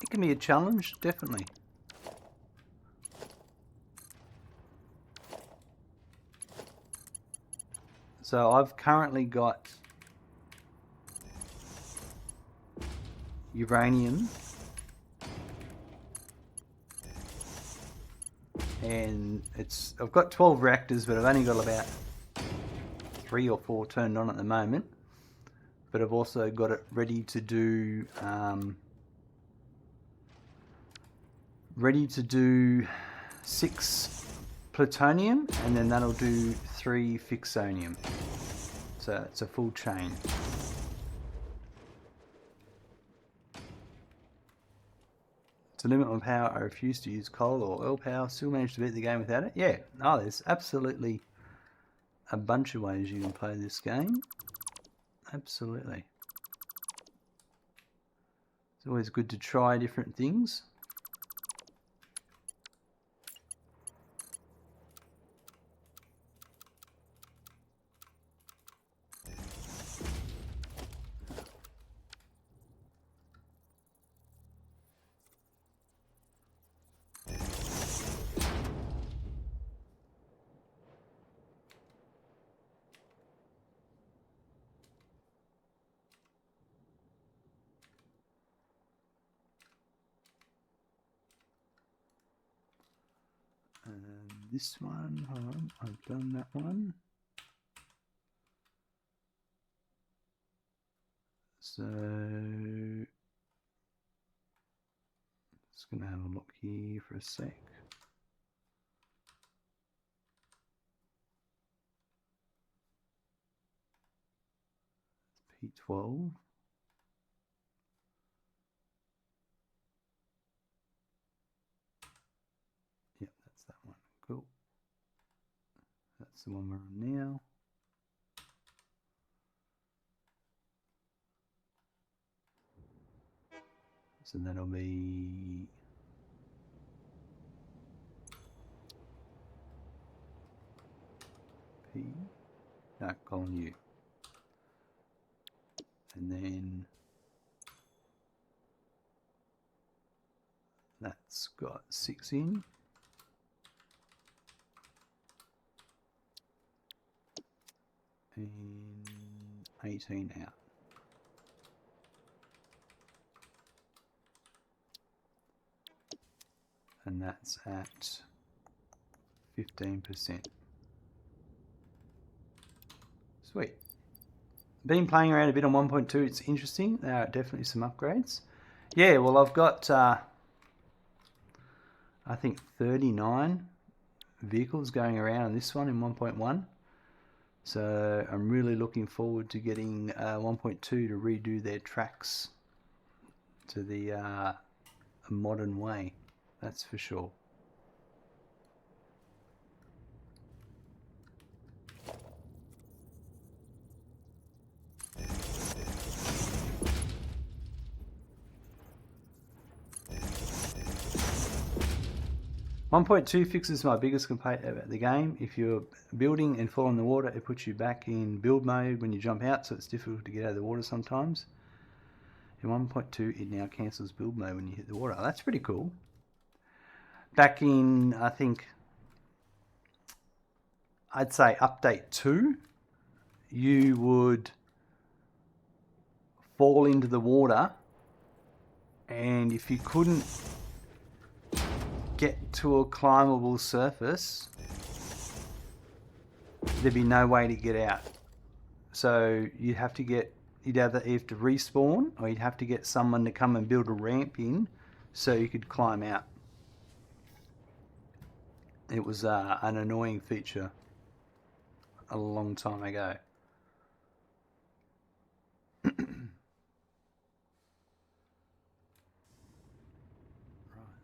It can be a challenge, definitely. So I've currently got uranium and I've got 12 reactors, but I've only got about 3 or 4 turned on at the moment. But I've also got it ready to do 6 plutonium, and then that'll do 3 fixonium. So it's a full chain. To limit my power, I refuse to use coal or oil power. Still managed to beat the game without it. Yeah, no, there's absolutely a bunch of ways you can play this game. Absolutely. It's always good to try different things. This one, hold on, I've done that one. So just going to have a look here for a sec. P12. Yep, that's that one. Cool. That's the one we're on now. So that'll be P, no, column U. And then that's got 6 in. And 18 out. And that's at 15%. Sweet. Been playing around a bit on 1.2. It's interesting. There are definitely some upgrades. Yeah, well, I've got, I think, 39 vehicles going around on this one in 1.1. So I'm really looking forward to getting 1.2 to redo their tracks to the modern way. That's for sure. One 1.2 fixes my biggest complaint about the game. If you're building and fall in the water, it puts you back in build mode when you jump out, so it's difficult to get out of the water sometimes. In 1.2, it now cancels build mode when you hit the water. That's pretty cool. Back in, I think, I'd say update 2, you would fall into the water, and if you couldn't get to a climbable surface, there'd be no way to get out. So you'd have to respawn, or you'd have to get someone to come and build a ramp in so you could climb out. It was an annoying feature a long time ago. Right,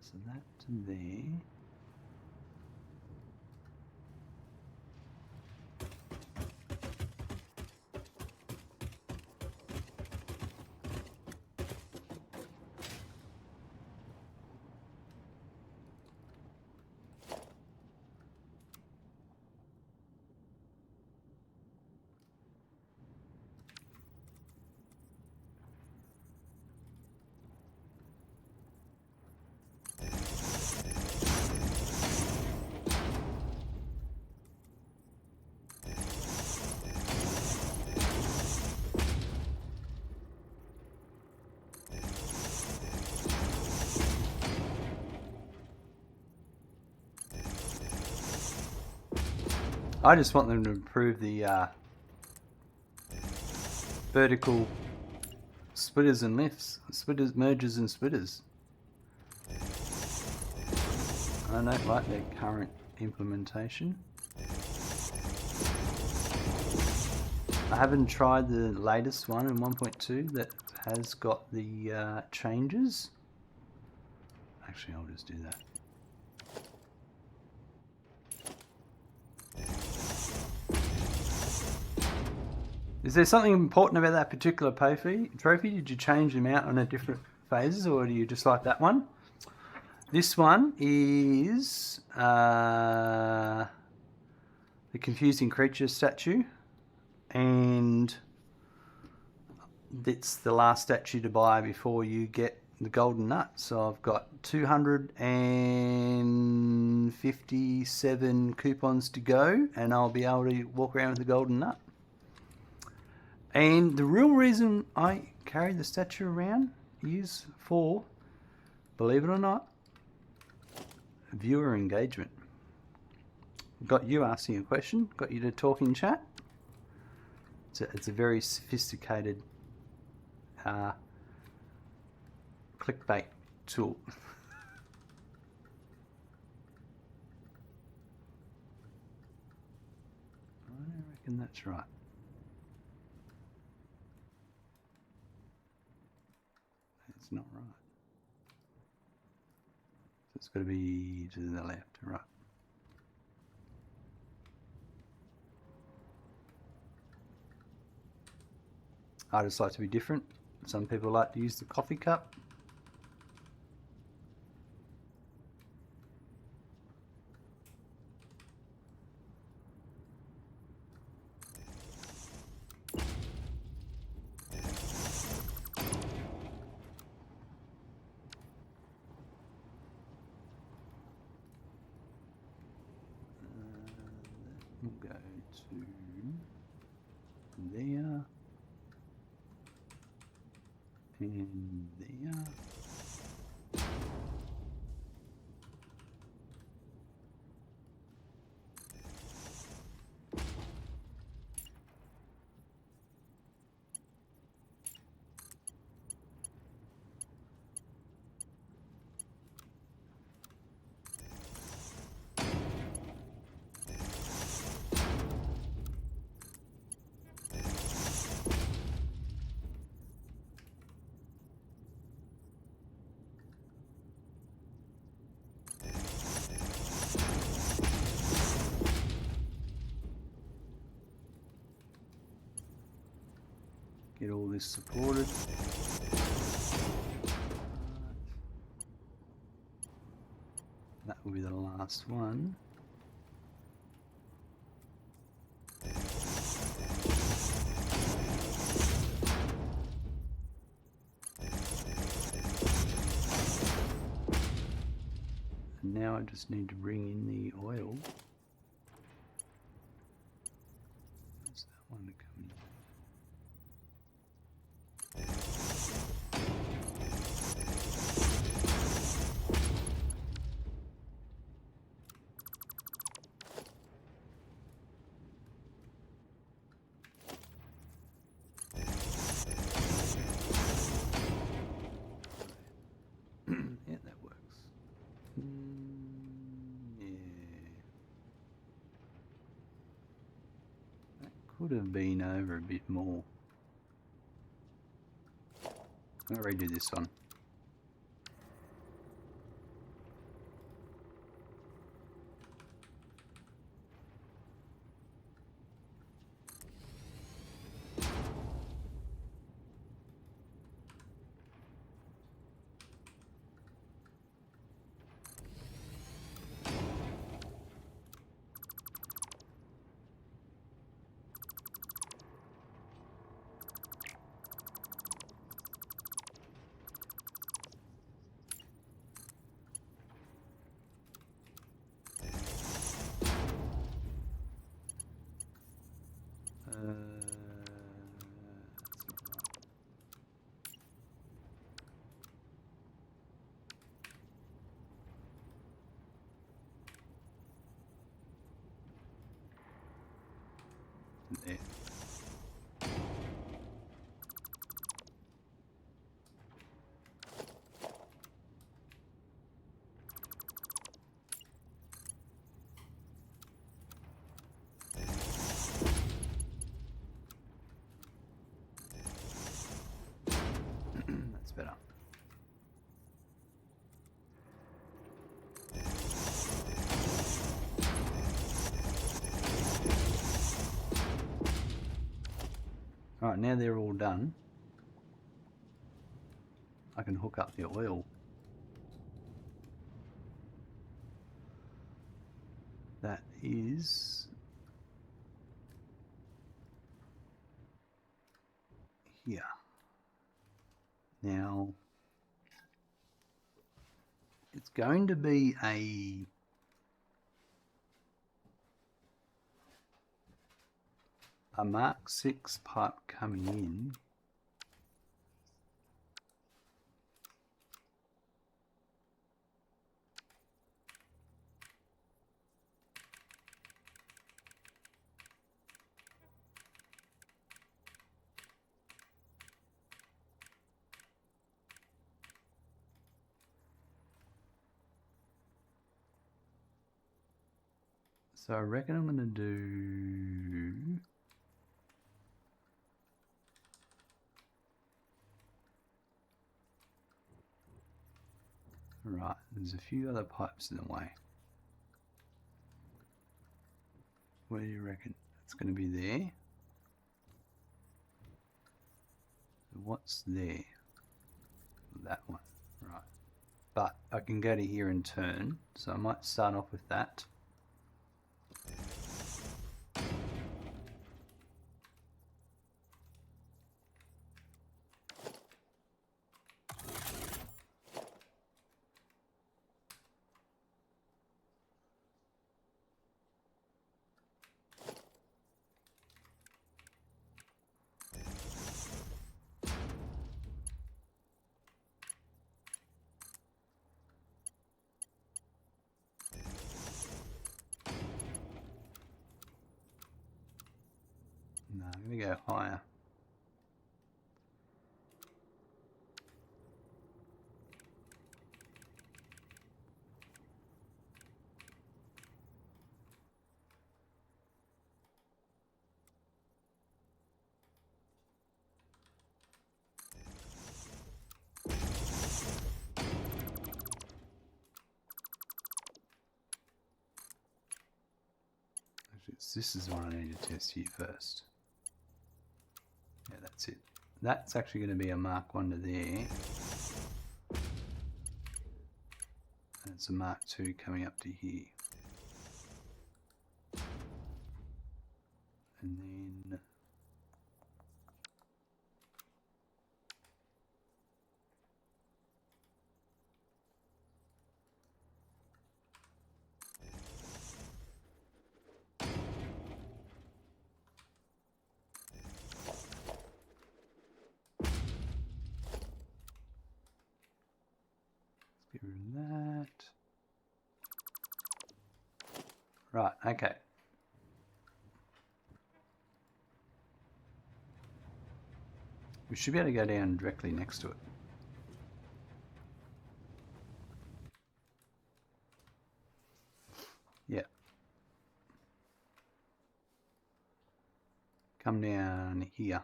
so that to there. I just want them to improve the vertical splitters and lifts, mergers and splitters. I don't like their current implementation. I haven't tried the latest one in 1.2 that has got the changes. Actually, I'll just do that. Is there something important about that particular trophy? Did you change them out on a different phases, or do you just like that one? This one is the Confusing Creature statue, and it's the last statue to buy before you get the golden nut. So I've got 257 coupons to go, and I'll be able to walk around with the golden nut. And the real reason I carry the statue around is for, believe it or not, viewer engagement. Got you asking a question, got you to talk in chat. It's a very sophisticated clickbait tool. I reckon that's right. It's not right. So it's got to be to the left, right. I just like to be different. Some people like to use the coffee cup. We'll go to there and there. Get all this supported. That will be the last one. And now I just need to bring in the oil. Where's that one to come in? Yeah, that works. Yeah. That could have been over a bit more. I'll redo this one. There. That's better. Alright, now they're all done, I can hook up the oil. That is here. Now, it's going to be a Mark 6 pipe coming in. So I reckon I'm going to do... Right, there's a few other pipes in the way. Where do you reckon? It's going to be there. What's there? That one. Right. But I can go to here and turn, so I might start off with that. No, I'm going to go higher. This is what I need to test here first. Yeah, that's it. That's actually going to be a Mark 1 to there. And it's a Mark 2 coming up to here. And then... Let's get rid of that. Right, okay. We should be able to go down directly next to it. Yeah. Come down here.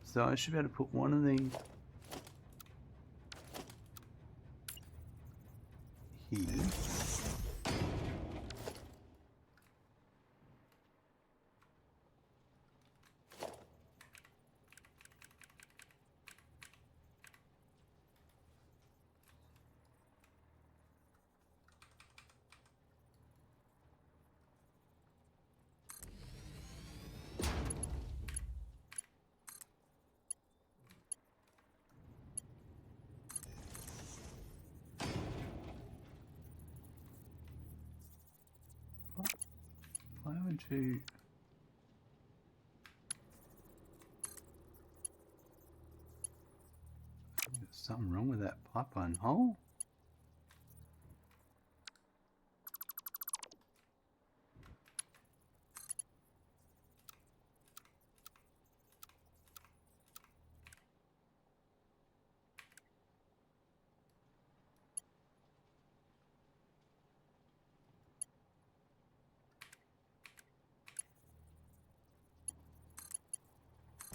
So I should be able to put one of these here. Why would you... There's something wrong with that pipeline hole.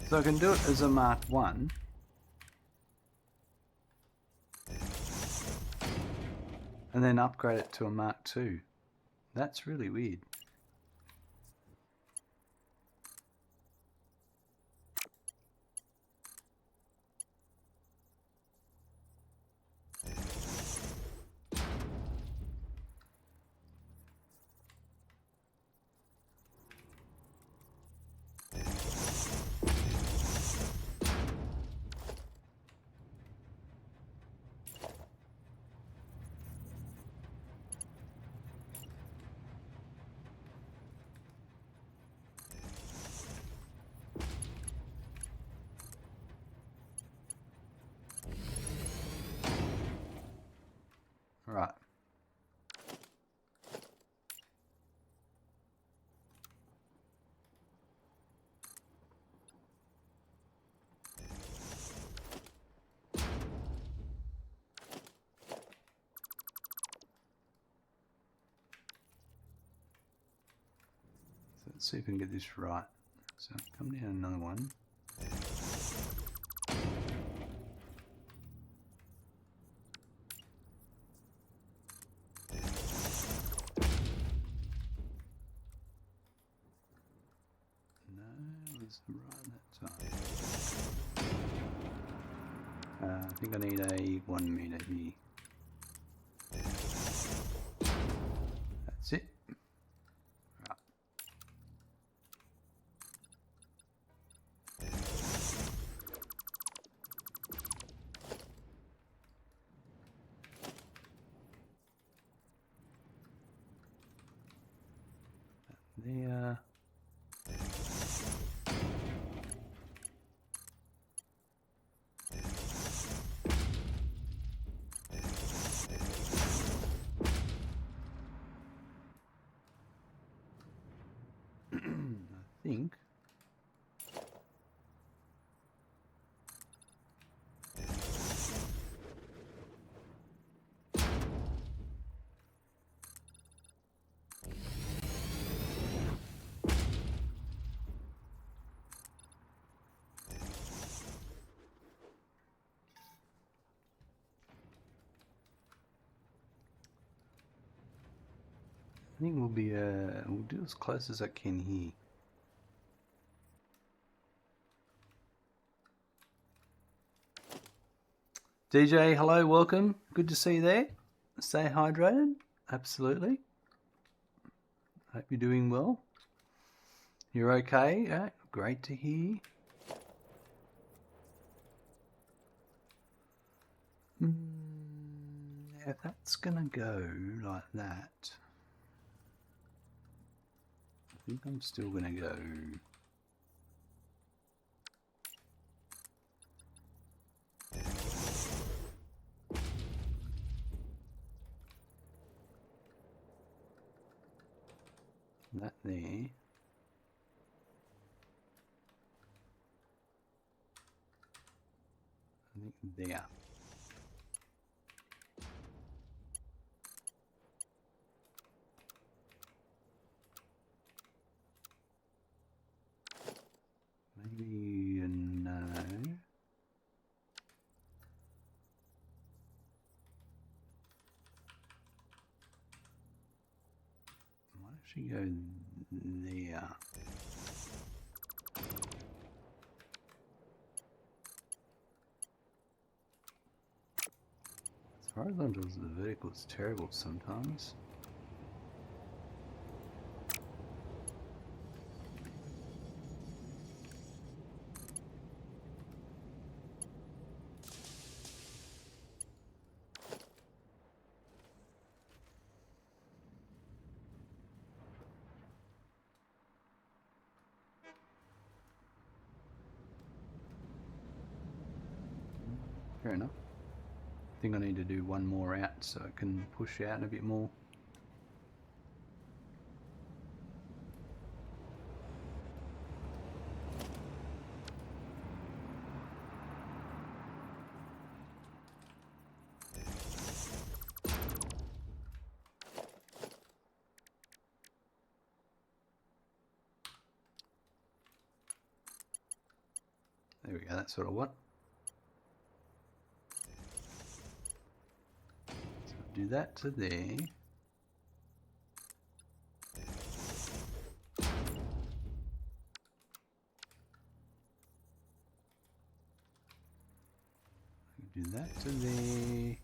So I can do it as a Mark 1. And then upgrade it to a Mark 2. That's really weird. Let's see if we can get this right. So come down another one. No, it's right that time. I think I need a 1 meter here. That's it. Right. There. I think we'll do as close as I can here. DJ, hello, welcome. Good to see you there. Stay hydrated. Absolutely. Hope you're doing well. You're okay. Yeah, great to hear. If that's gonna go like that, I think I'm still gonna go. That there. I think there. Maybe no. Might actually go there. As far as I'm told, the vertical is terrible sometimes. Fair enough. I think I need to do one more out so I can push out a bit more. There we go, that's what I want. So do that to there. Do that to there.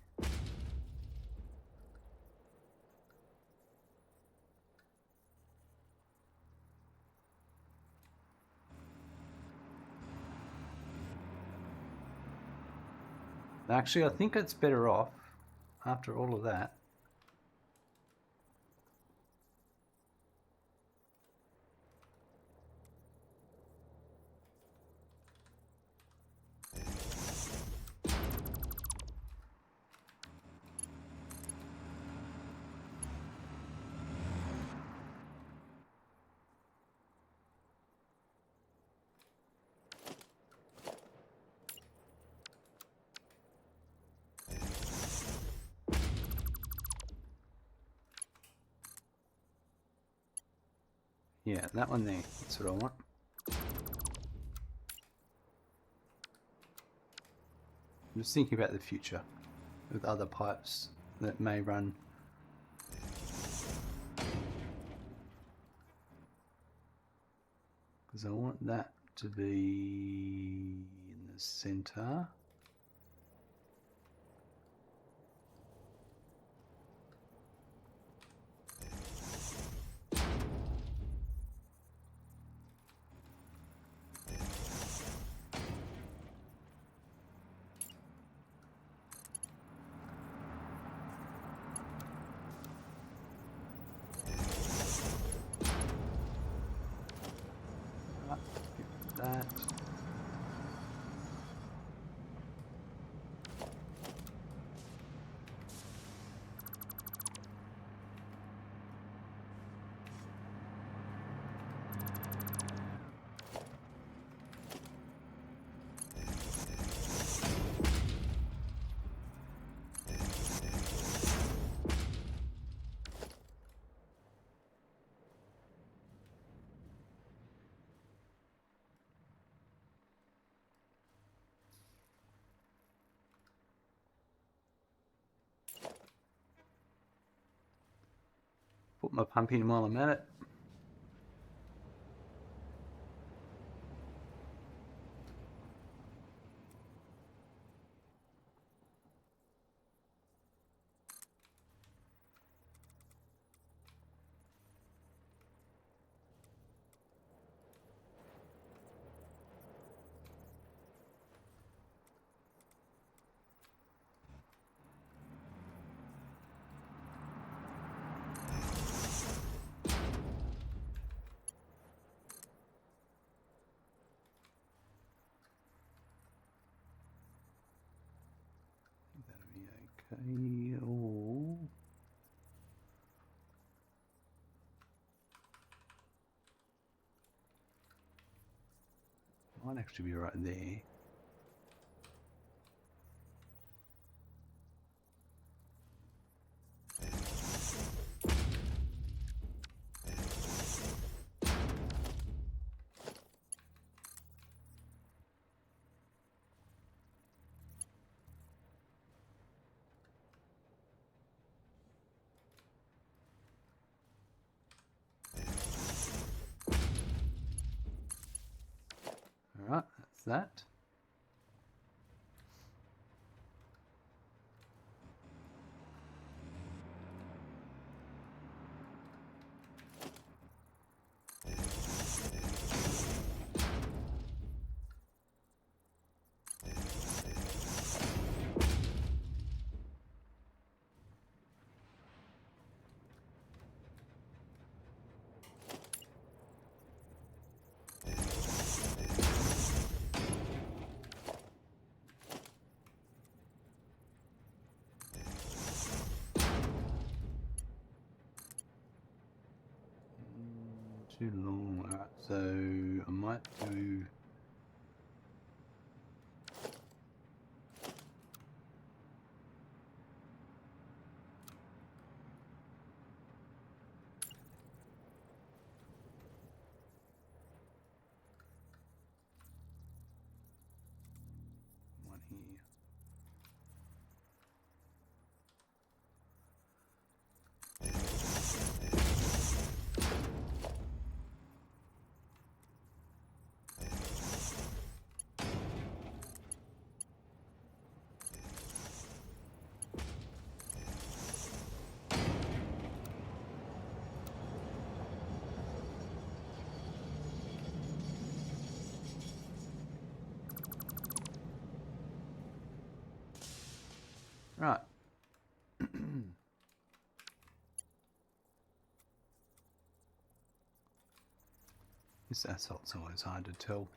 Actually, I think it's better off after all of that. Yeah, that one there. That's what I want. I'm just thinking about the future with other pipes that may run. Because I want that to be in the center. That. Put my pump in while I'm at it. That'll be okay. Oh. Might actually be right there. Alright, that's that. Too long. Alright, so I might do. One here. Right. This asphalt's always hard to tell.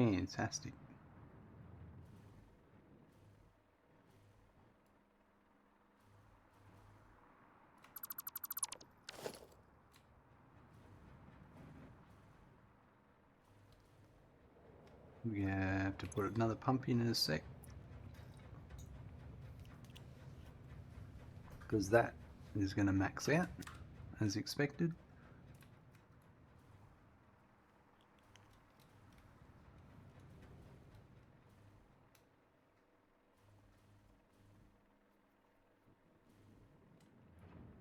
Fantastic. We have to put another pump in a sec, because that is going to max out as expected.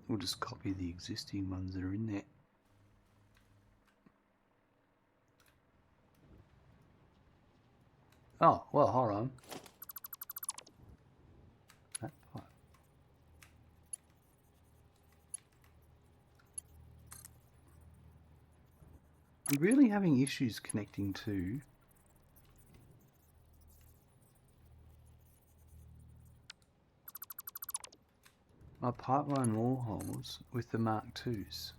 We'll just copy the existing ones that are in there. Oh, well, hold on. That pipe. I'm really having issues connecting to my pipeline wall holes with the Mark IIs.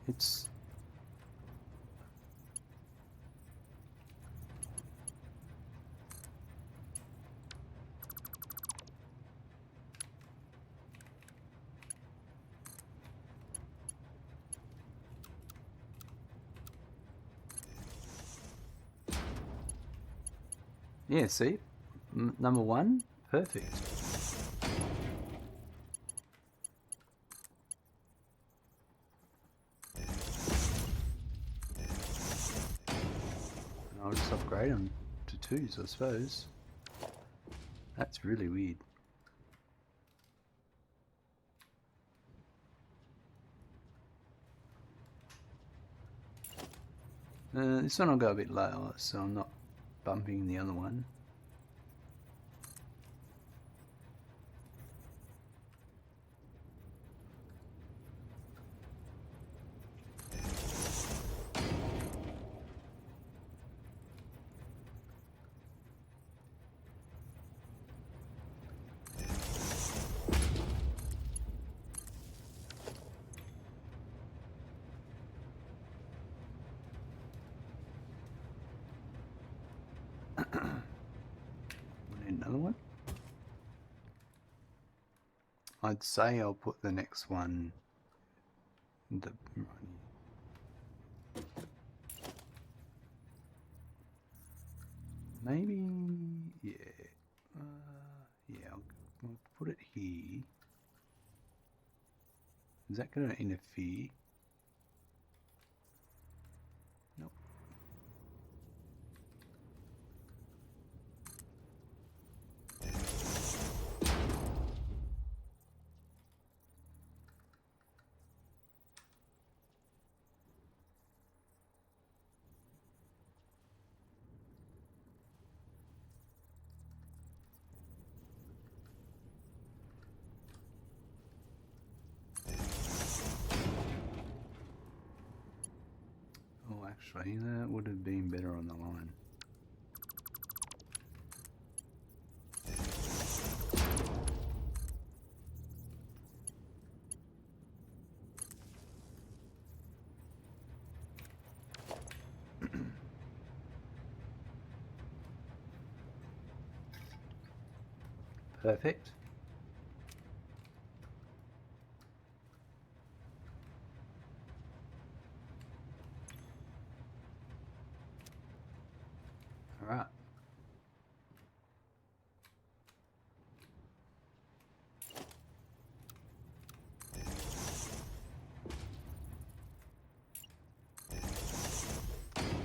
It's yeah, see? Number one, perfect. I'll just upgrade them to 2s, I suppose. That's really weird. This one will go a bit lower, so I'm not bumping the other one. Another one. I'd say I'll put the next one maybe, yeah, yeah, I'll put it here. Is that going to interfere? Nope. Oh, actually, that would have been better on the line. Perfect. All right.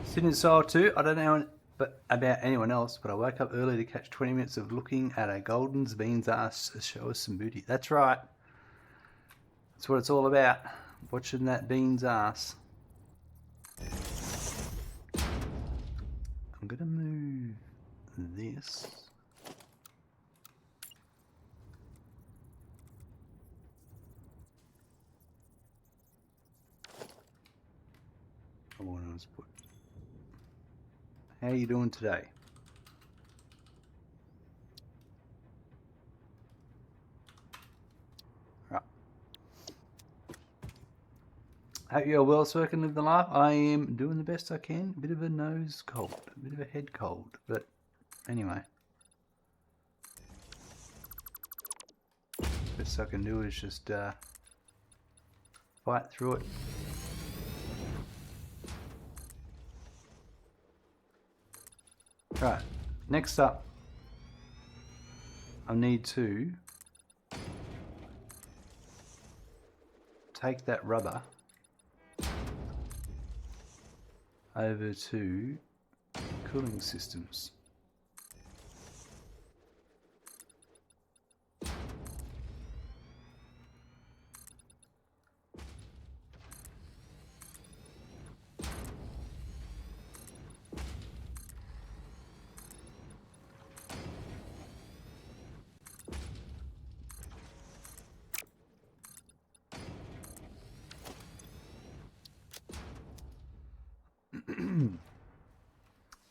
Sitting in style 2, I don't know about anyone else, but I woke up early to catch 20 minutes of looking at a Golden's Beans ass show us some booty. That's right. That's what it's all about. Watching that beans ass. I'm gonna move this. I want to put. How are you doing today? Hope you're well, so I can live the life. I am doing the best I can. A bit of a nose cold, a bit of a head cold, but anyway. Best I can do is just fight through it. Right, next up, I need to take that rubber over to cooling systems.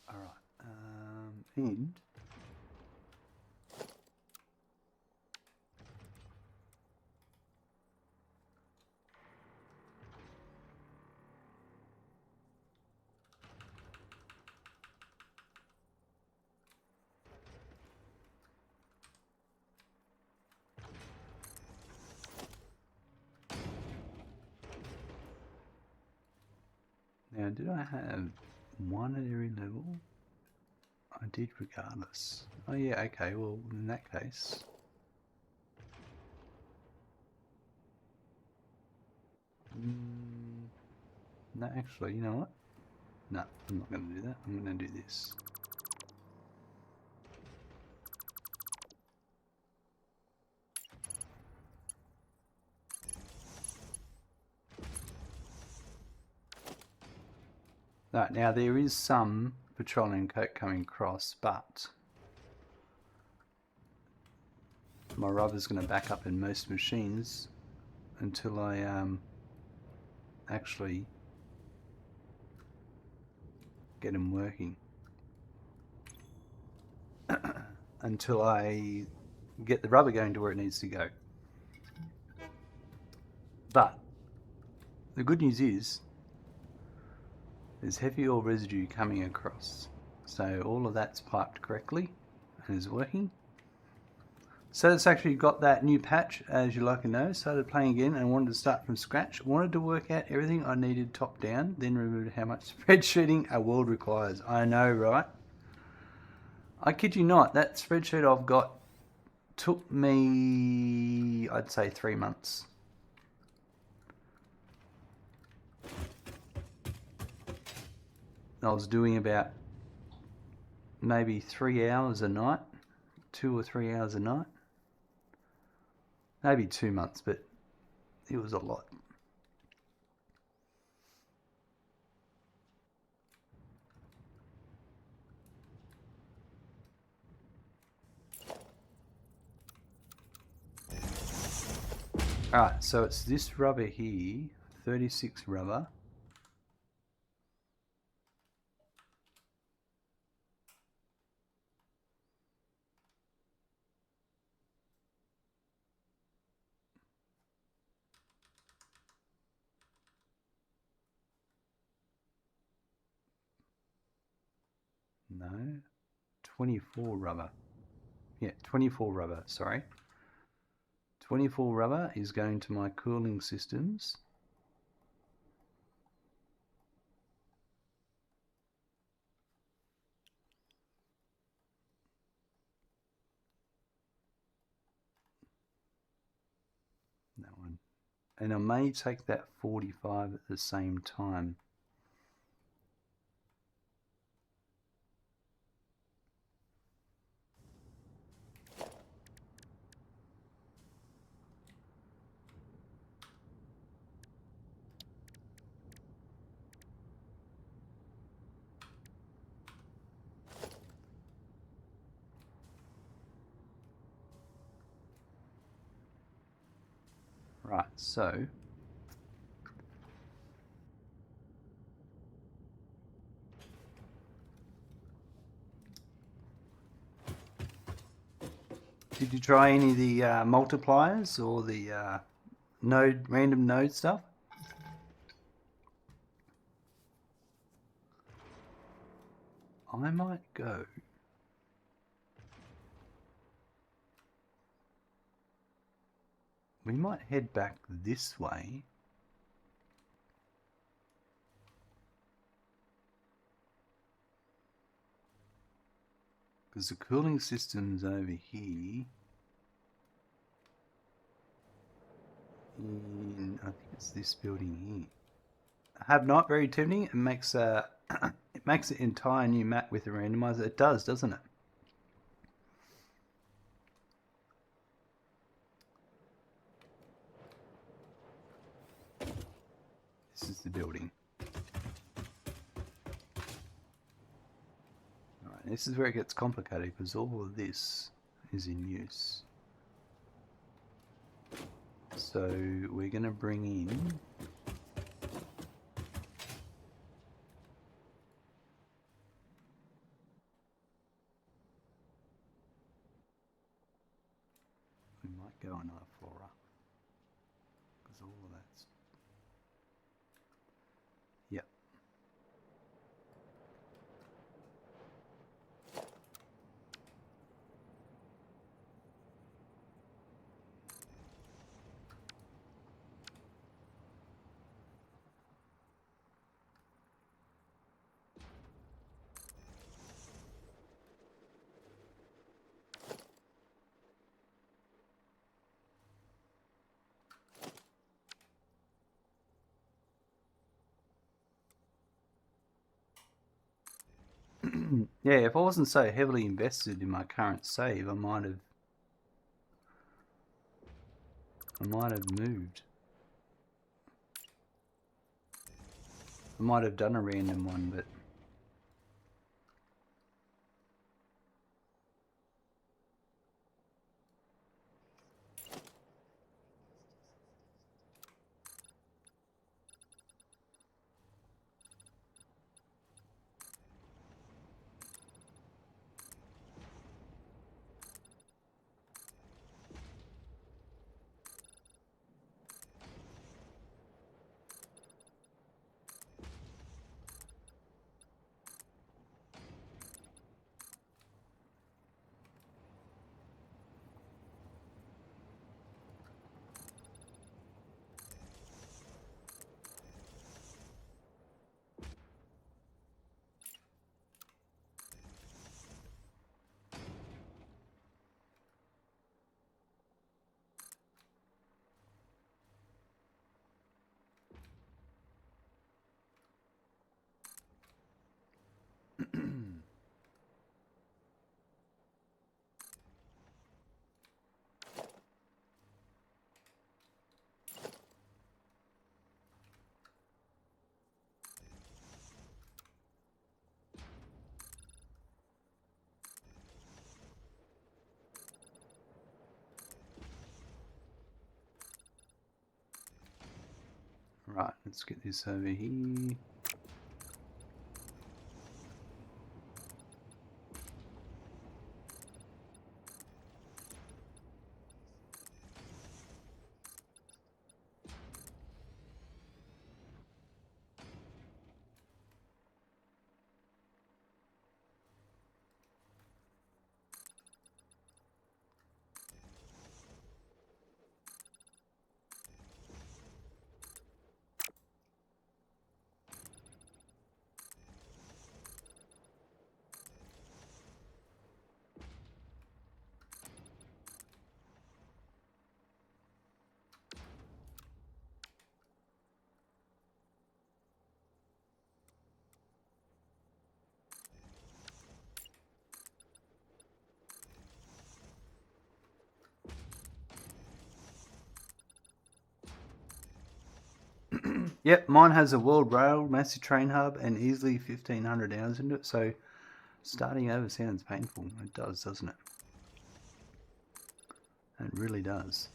Alright, and now, did I have one at every level? I did regardless. Oh yeah, okay, well in that case... no, actually, you know what? No, I'm not going to do that. I'm going to do this. Right, now there is some petroleum coke coming across, but my rubber's going to back up in most machines until I actually get them working. Until I get the rubber going to where it needs to go. But the good news is there's heavy oil residue coming across, so all of that's piped correctly and is working. Satisfactory got that new patch, as you like to know. Started playing again and wanted to start from scratch. Wanted to work out everything I needed top down, then removed how much spreadsheeting a world requires. I know, right? I kid you not, that spreadsheet I've got took me, I'd say, 3 months. I was doing about maybe 3 hours a night, 2 or 3 hours a night. Maybe 2 months, but it was a lot. Alright, so it's this rubber here, 36 rubber. No, 24 rubber. Yeah, 24 rubber, sorry. 24 rubber is going to my cooling systems. That one. And I may take that 45 at the same time. Right, so did you try any of the multipliers or the random node stuff? I might go. We might head back this way. Because the cooling system's over here. I think it's this building here. Have not very tuning. It makes it makes an entire new map with a randomizer. It does, doesn't it? This is the building. Alright, this is where it gets complicated because all of this is in use. So we're going to bring in we might go another floor up because all of that's yep. Yeah, if I wasn't so heavily invested in my current save, I might have moved. I might have done a random one, but right, let's get this over here. Yep, mine has a world rail, massive train hub, and easily 1,500 hours into it. So starting over sounds painful. It does, doesn't it? It really does.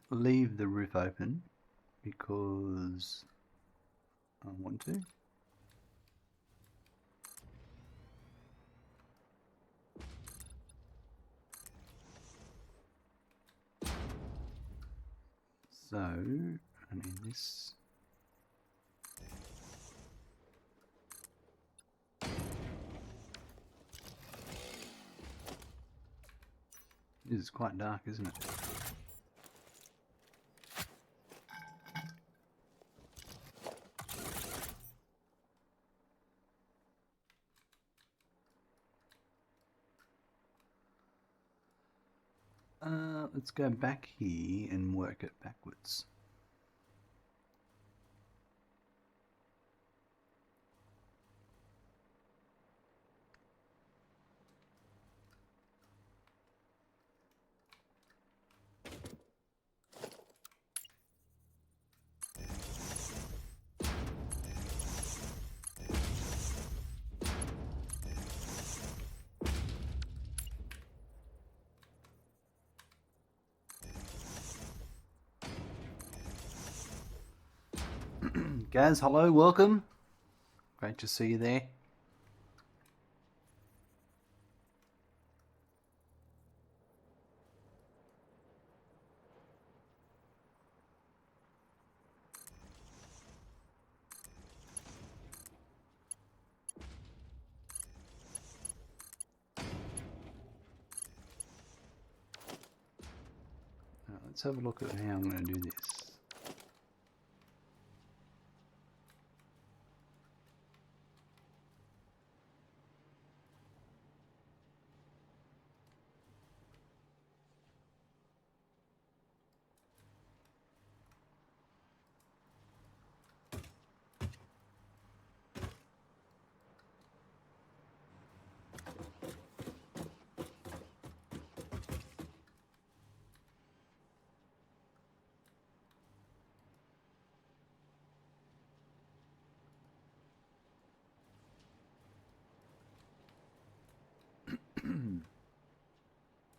leave the roof open because I want to. So, I need this. This is quite dark, isn't it? Let's go back here and work it backwards. Gaz, hello, welcome. Great to see you there. Now, let's have a look at how I'm going to do this.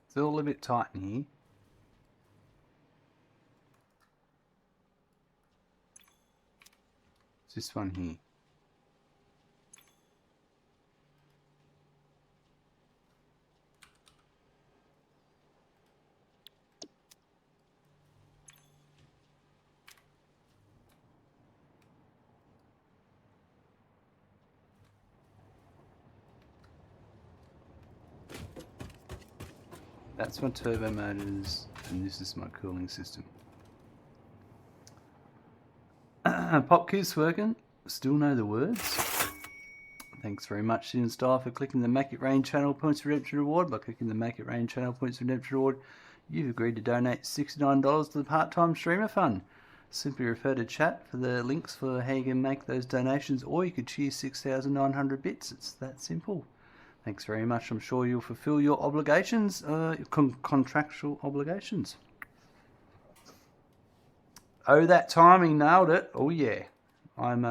It's all a bit tight in here. It's this one here. That's my turbo motors, and this is my cooling system. Pop quiz working. Still know the words. Thanks very much, Student Style, for clicking the Make It Rain channel points redemption reward. By clicking the Make It Rain channel points redemption reward, you've agreed to donate $69 to the Part-Time Streamer Fund. Simply refer to chat for the links for how you can make those donations, or you could cheer 6,900 bits. It's that simple. Thanks very much. I'm sure you'll fulfill your obligations, contractual obligations. Oh, that timing, nailed it. Oh yeah, I'm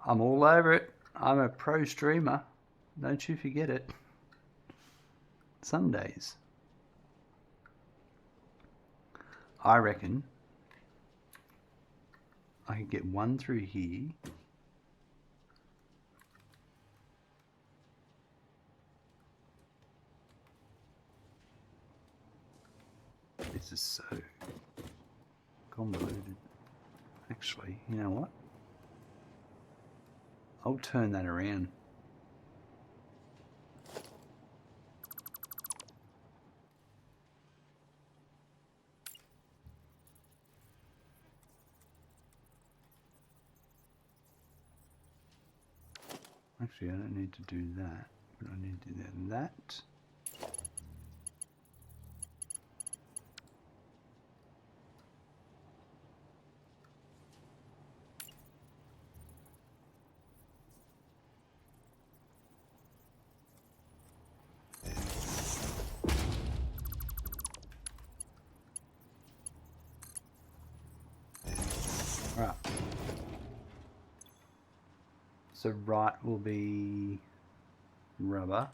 all over it. I'm a pro streamer. Don't you forget it. Some days. I reckon I could get one through here. This is so convoluted. Actually, you know what? I'll turn that around. Actually, I don't need to do that, but I need to do that. Right. So right will be rubber,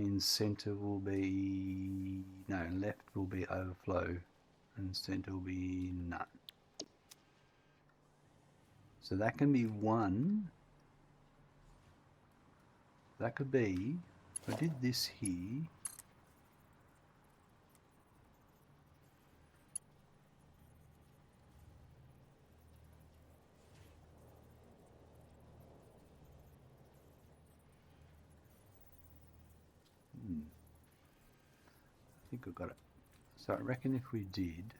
means center will be, no, left will be overflow and center will be none. So that can be one. That could be, if I did this here, I think I got it. So I reckon if we did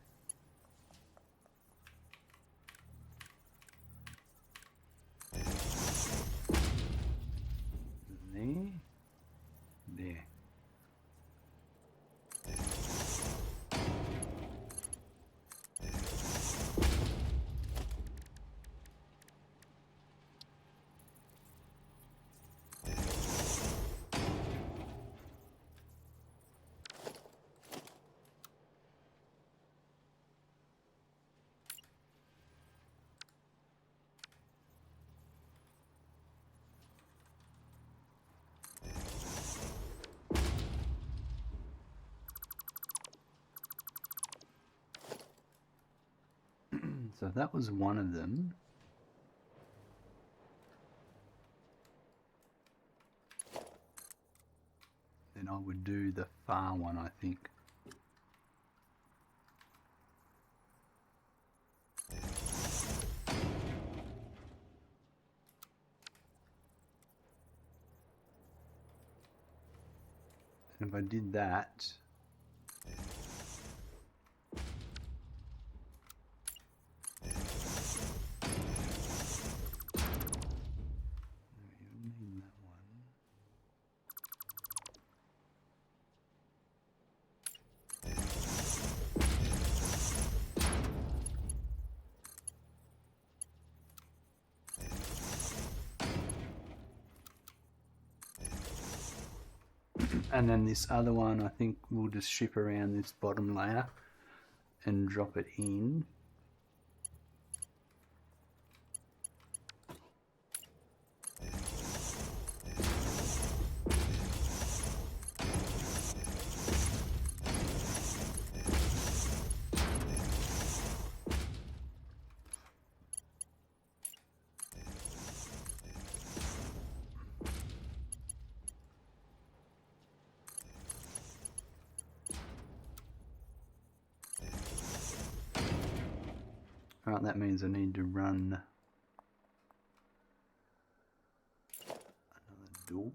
there. So if that was one of them, then I would do the far one, I think. And if I did that, and then this other one, I think we'll just ship around this bottom layer and drop it in. Alright, that means I need to run another door.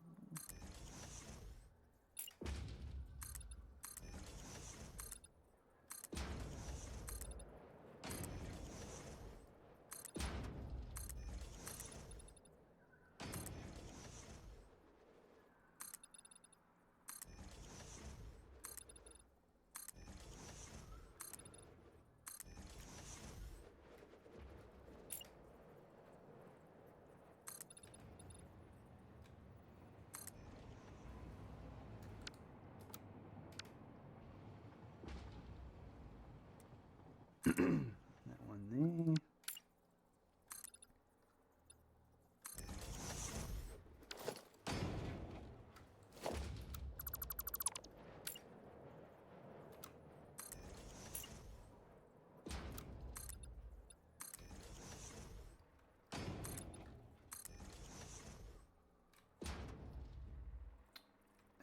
That one there.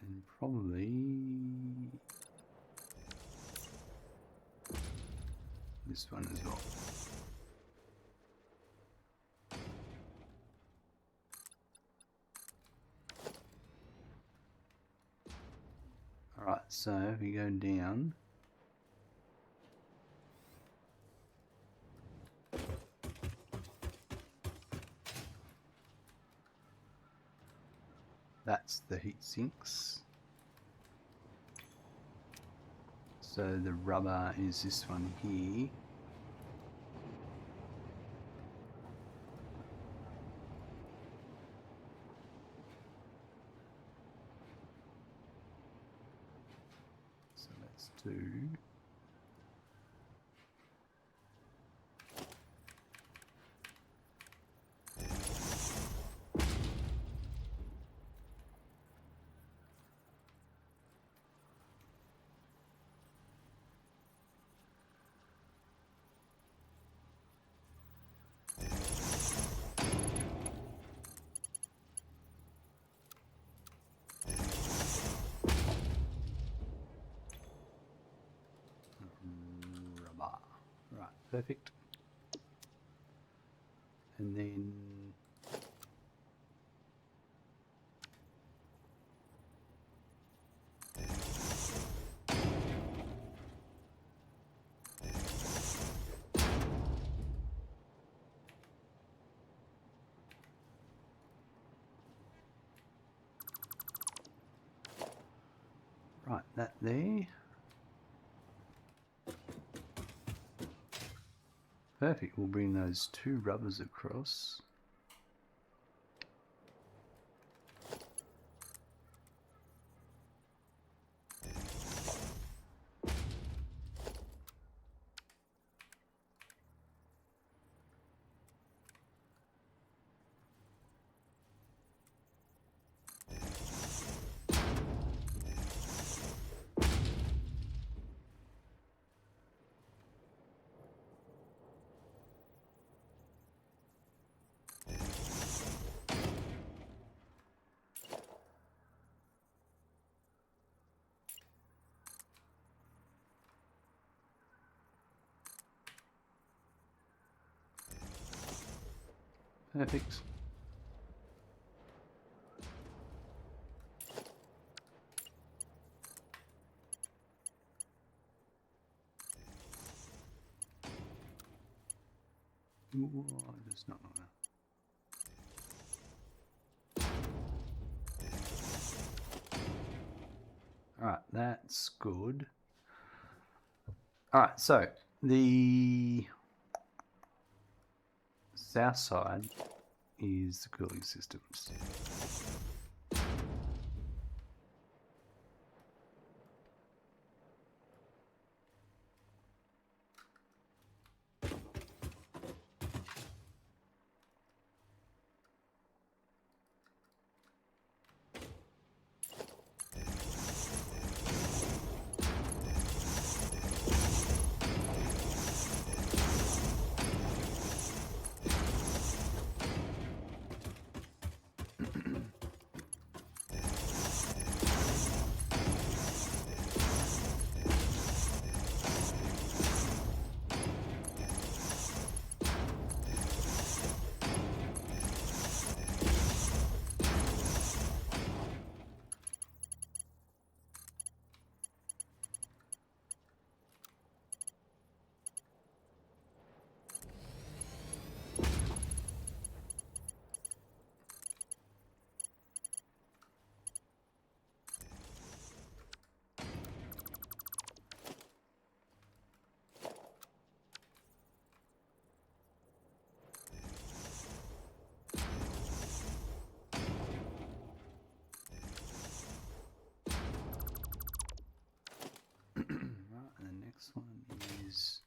And probably this one as well. Alright, so if we go down, that's the heat sinks. So the rubber is this one here. So let's do Perfect. And then right, that there. Perfect, we'll bring those two rubbers across. Perfect. Ooh, that's not gonna. Alright, that's good. Alright, so the south side is the cooling systems. Right, and the next one is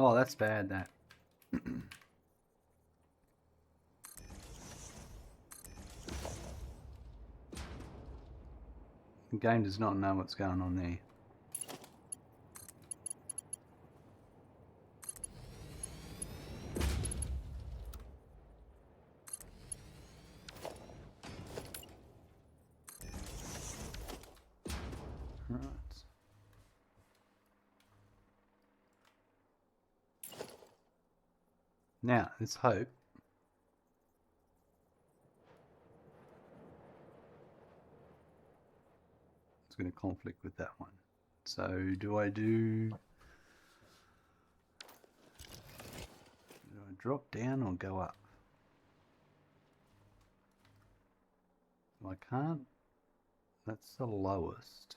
oh, that's bad. That The game does not know what's going on there. Right. Now, let's hope it's going to conflict with that one. So, do I drop down or go up? I can't. That's the lowest.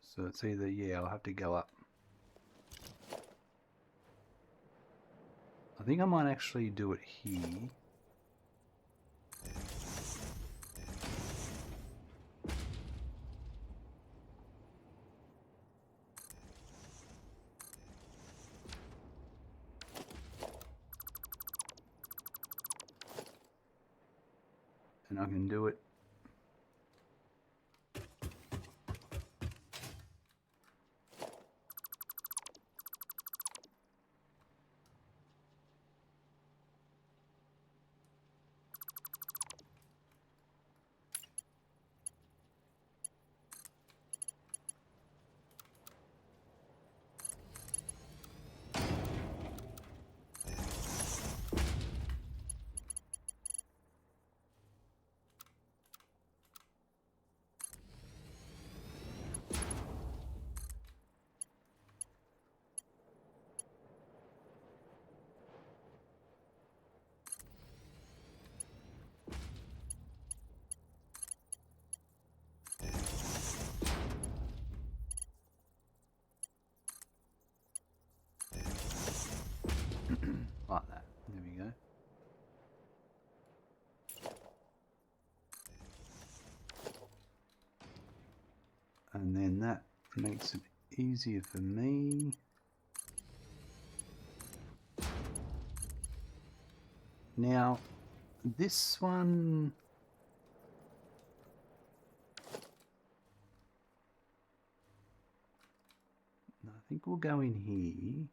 So it's either, yeah, I'll have to go up. I think I might actually do it here. And I can do it. Like that. There we go. And then that makes it easier for me. Now, this one... I think we'll go in here.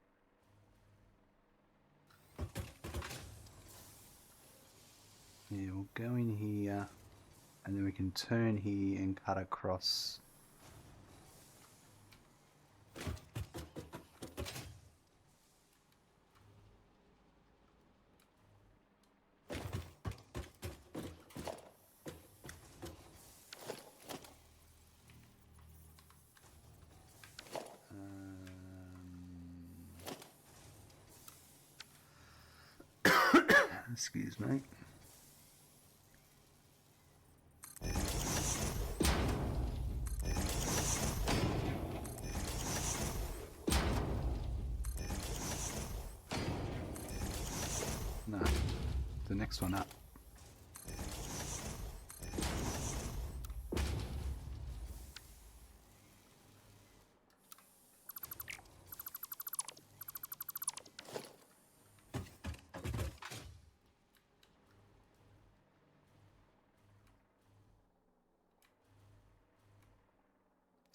Yeah, we'll go in here, and then we can turn here and cut across. Excuse me. No, the next one up.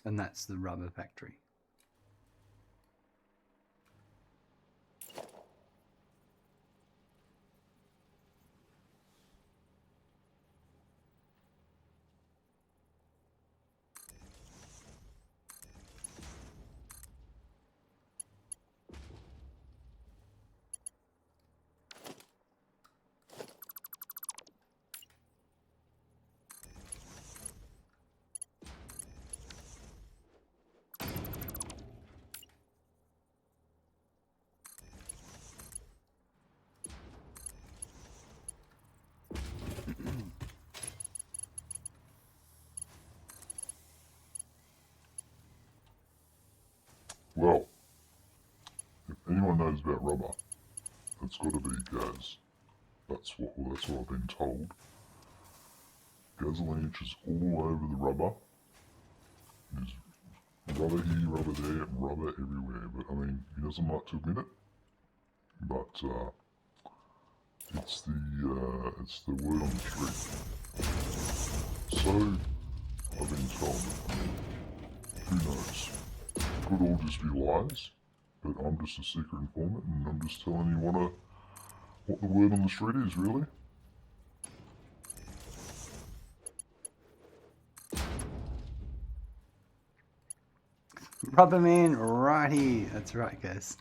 And that's the rubber factory. Well, if anyone knows about rubber, it's got to be gas. That's what I've been told. Gasoline is all over the rubber. There's rubber here, rubber there, rubber everywhere. But I mean, he doesn't like to admit it. But it's the word on the street. So I've been told. I mean, who knows? Could all just be lies, but I'm just a secret informant and I'm just telling you what the word on the street is, really. Rubberman right here. That's right, guys.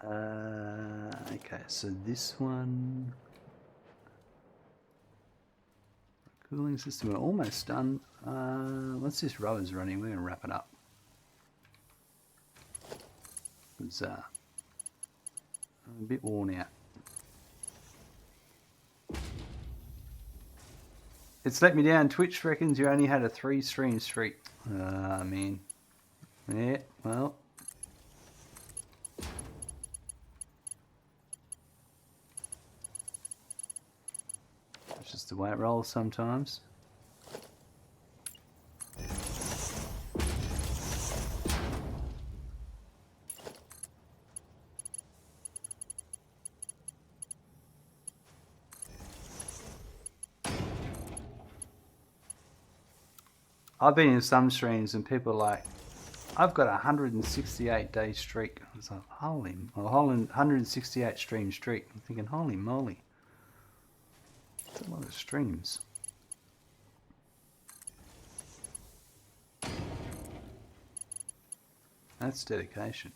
Okay, so this one... Cooling system, we're almost done. Once this rubber's running, we're going to wrap it up. It's a bit worn out. It's let me down. Twitch reckons you only had a 3-stream streak. Man. Yeah, well. It's just the way it rolls sometimes. I've been in some streams and people are like, I've got a 168-day streak. I was like, holy, well, 168 stream streak. I'm thinking, holy moly. That's a lot of streams. That's dedication.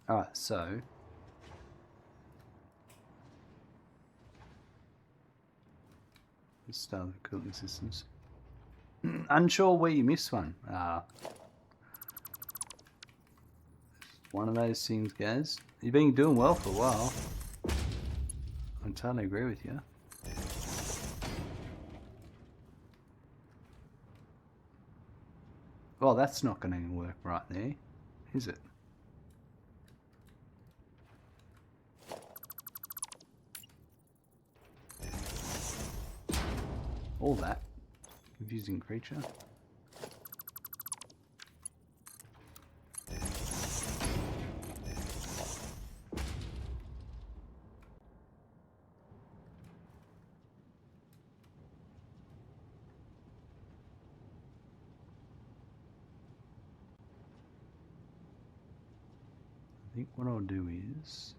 Alright, so let's start with cooling systems. Unsure where you missed one. One of those things, guys. You've been doing well for a while. I totally agree with you. Well, that's not going to work right there, is it? All that. Confusing creature. I think what I'll do is...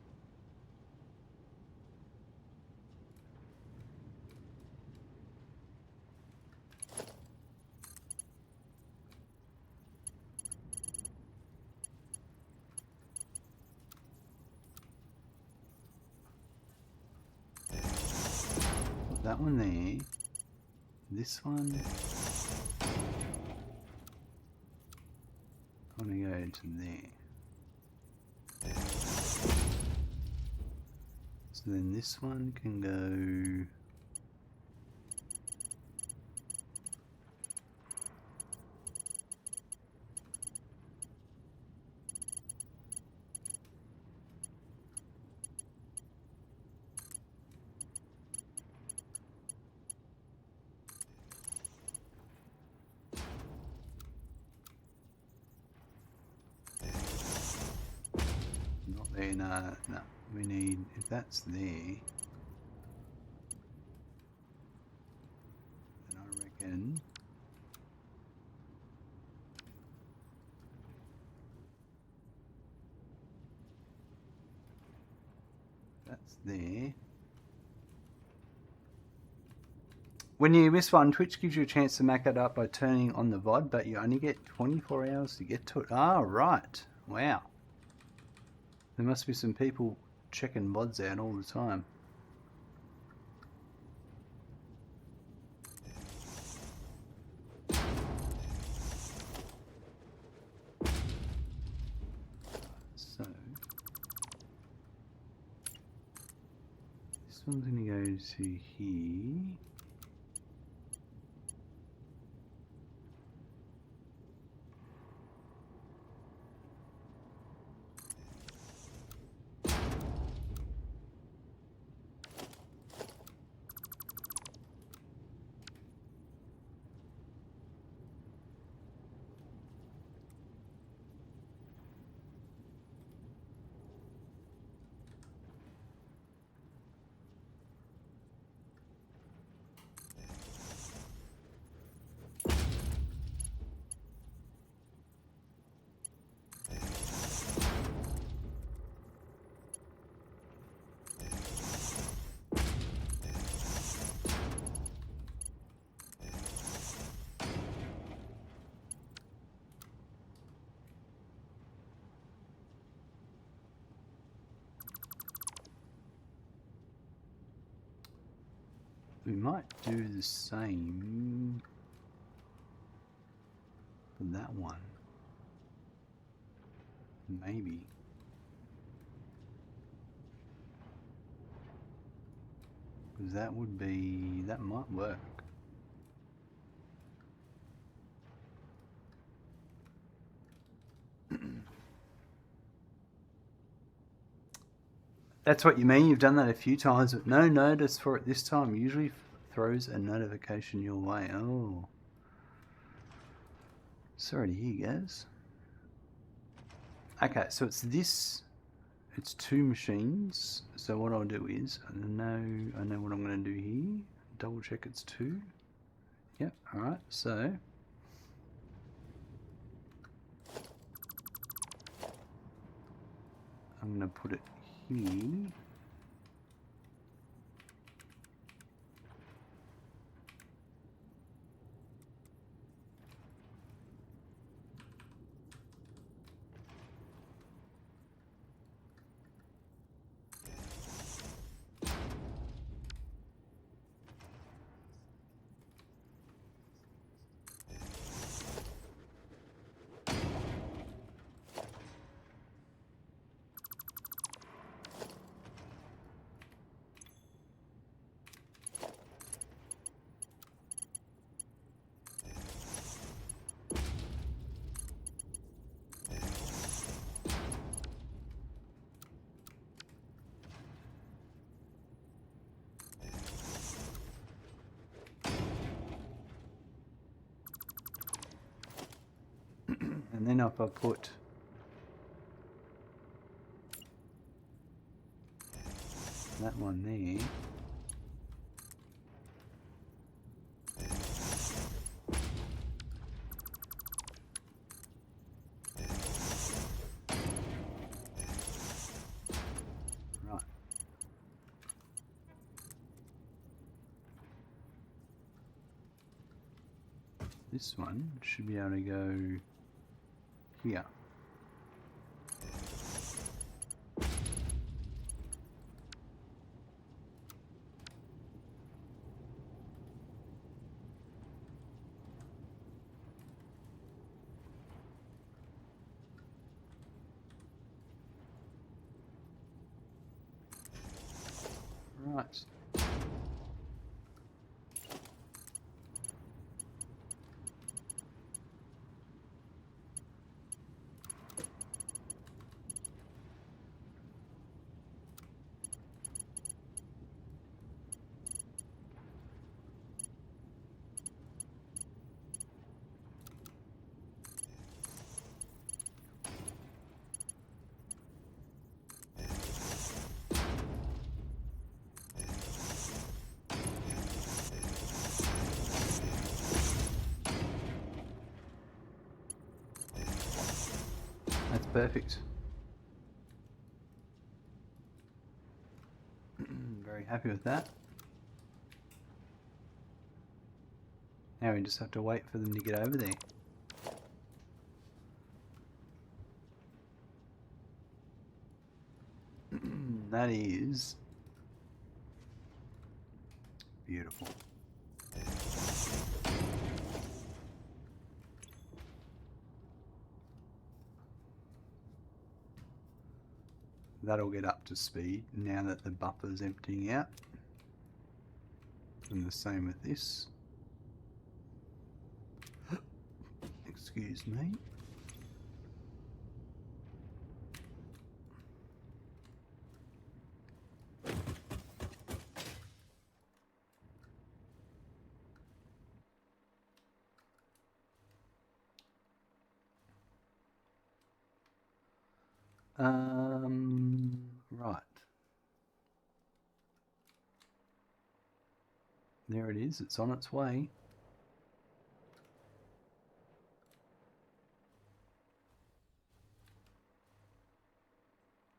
put that one there. This one... I'm going to go to there. So then this one can go... Not there, no. We need, if that's there, then I reckon that's there. When you miss one, Twitch gives you a chance to make it up by turning on the VOD, but you only get 24 hours to get to it. Ah, right. Wow. There must be some people checking VODs out all the time. So, this one's going to go to here. We might do the same for that one. Maybe. Because that would be... that might work. That's what you mean, you've done that a few times, but no notice for it this time. Usually throws a notification your way. Oh. Sorry to hear, guys. Okay, so it's this... it's two machines. So what I'll do is, I know what I'm going to do here. Double check it's two. Yep, alright, so... I'm going to put it here. And then if I put that one there, right. This one should be able to go here. Right. That's perfect. Very happy with that. Now we just have to wait for them to get over there. That is beautiful. That'll get up to speed now that the buffer's emptying out. And the same with this. Excuse me. Right. There it is, it's on its way.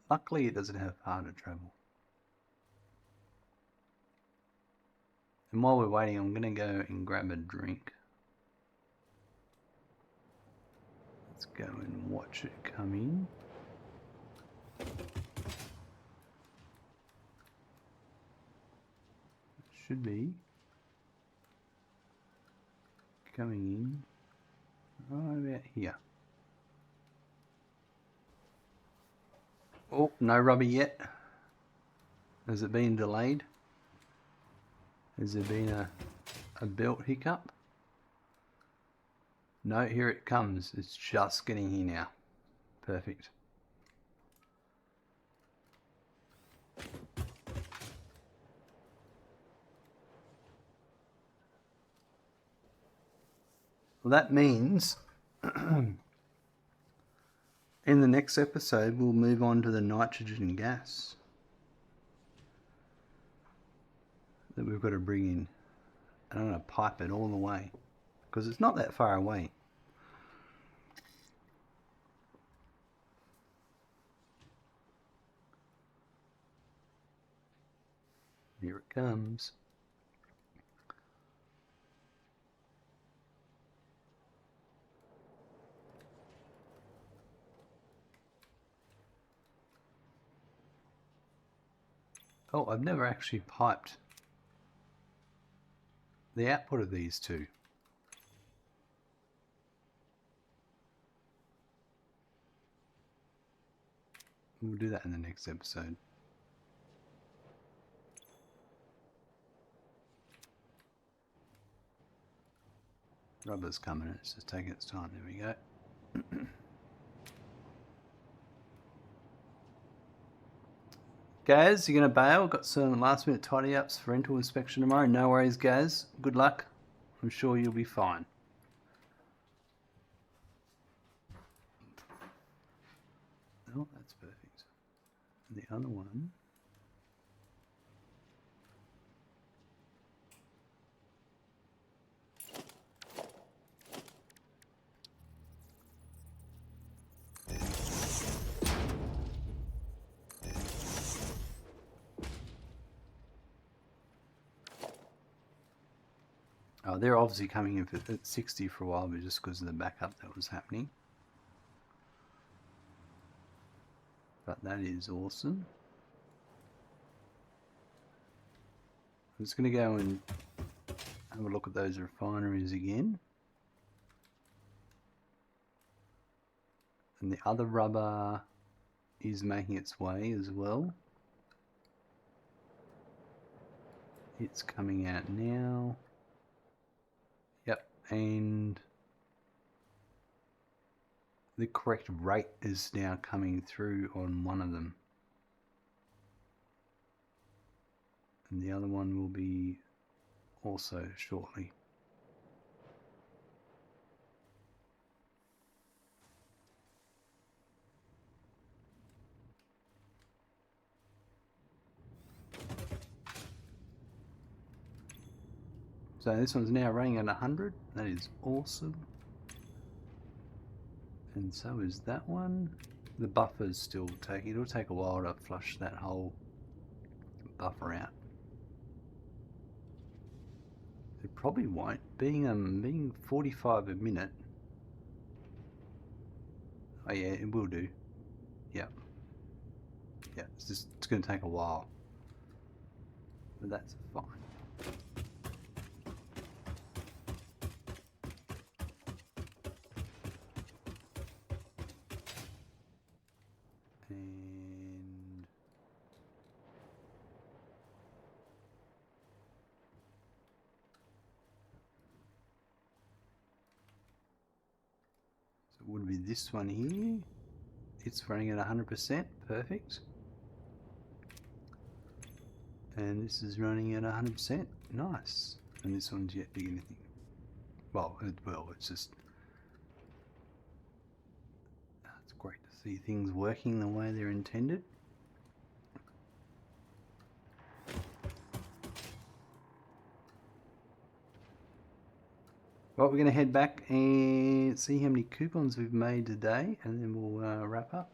Luckily it doesn't have far to travel. And while we're waiting, I'm going to go and grab a drink. Let's go and watch it come in. It should be going in right about here. Oh, no rubber yet. Has it been delayed? Has there been a belt hiccup? No, here it comes. It's just getting here now. Perfect. Well, that means in the next episode we'll move on to the nitrogen gas that we've got to bring in. And I'm going to pipe it all the way because it's not that far away. Here it comes. Oh, I've never actually piped the output of these two. We'll do that in the next episode. Rubber's coming, it's just taking its time. There we go. Gaz, you're going to bail? Got some last minute tidy ups for rental inspection tomorrow. No worries, Gaz. Good luck. I'm sure you'll be fine. Oh, that's perfect. And the other one. Oh, they're obviously coming in at 60 for a while, but just because of the backup that was happening. But that is awesome. I'm just going to go and have a look at those refineries again. And the other rubber is making its way as well. It's coming out now. Yep, and the correct rate is now coming through on one of them. And the other one will be also shortly. So this one's now running at 100. That is awesome. And so is that one. The buffer's still taking, it'll take a while to flush that whole buffer out. It probably won't, being 45 a minute. Oh yeah, it will do. Yep. Yeah, it's going to take a while. But that's fine. And so it would be this one here. It's running at 100%, perfect. And this is running at 100%, nice. And this one's yet to get anything. Well, it's just, it's great to see things working the way they're intended. Well, we're going to head back and see how many coupons we've made today, and then we'll wrap up.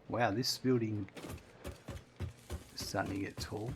Wow, this building is starting to get tall.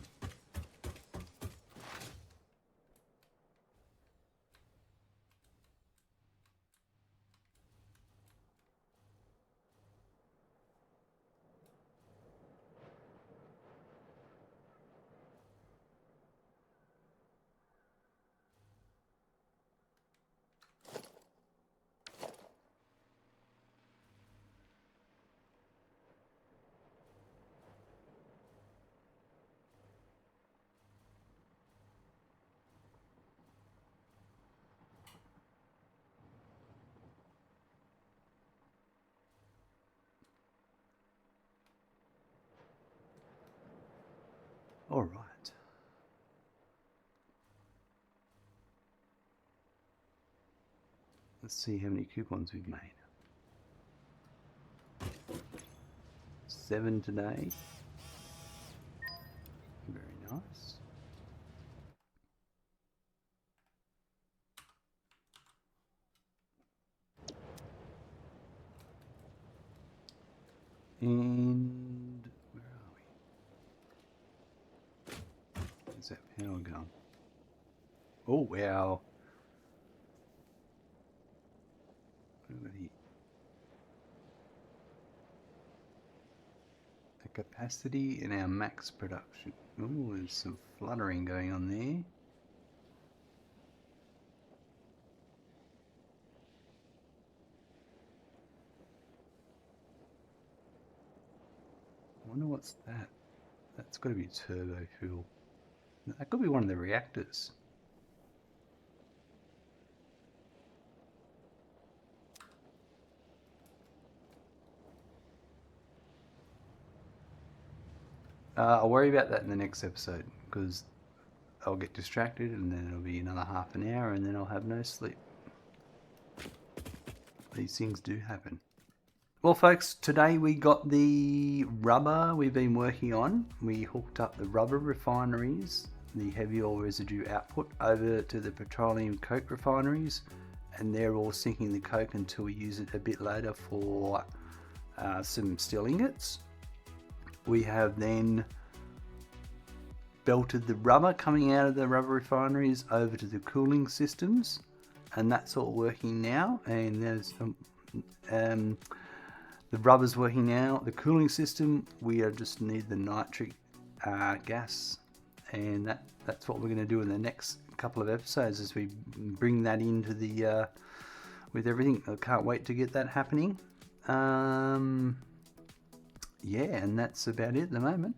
All right. Let's see how many coupons we've made. 7 today. Very nice. And where are we? Is that power going? Oh wow. What have we got here? The capacity in our max production. Oh, there's some fluttering going on there. I wonder what's that. That's got to be turbo fuel. That could be one of the reactors. I'll worry about that in the next episode because I'll get distracted and then it'll be another half an hour and then I'll have no sleep. These things do happen. Well, folks, today we got the rubber we've been working on. We hooked up the rubber refineries, the heavy oil residue output, over to the Petroleum Coke refineries, and they're all sinking the coke until we use it a bit later for some steel ingots. We have then belted the rubber coming out of the rubber refineries over to the cooling systems, and that's all working now. And there's the rubber's working now. The cooling system, we just need the nitric gas, and that's what we're going to do in the next couple of episodes as we bring that into the with everything. I can't wait to get that happening. Yeah, and that's about it at the moment.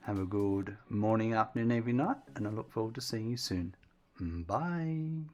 Have a good morning, afternoon, evening, night, and I look forward to seeing you soon. Bye.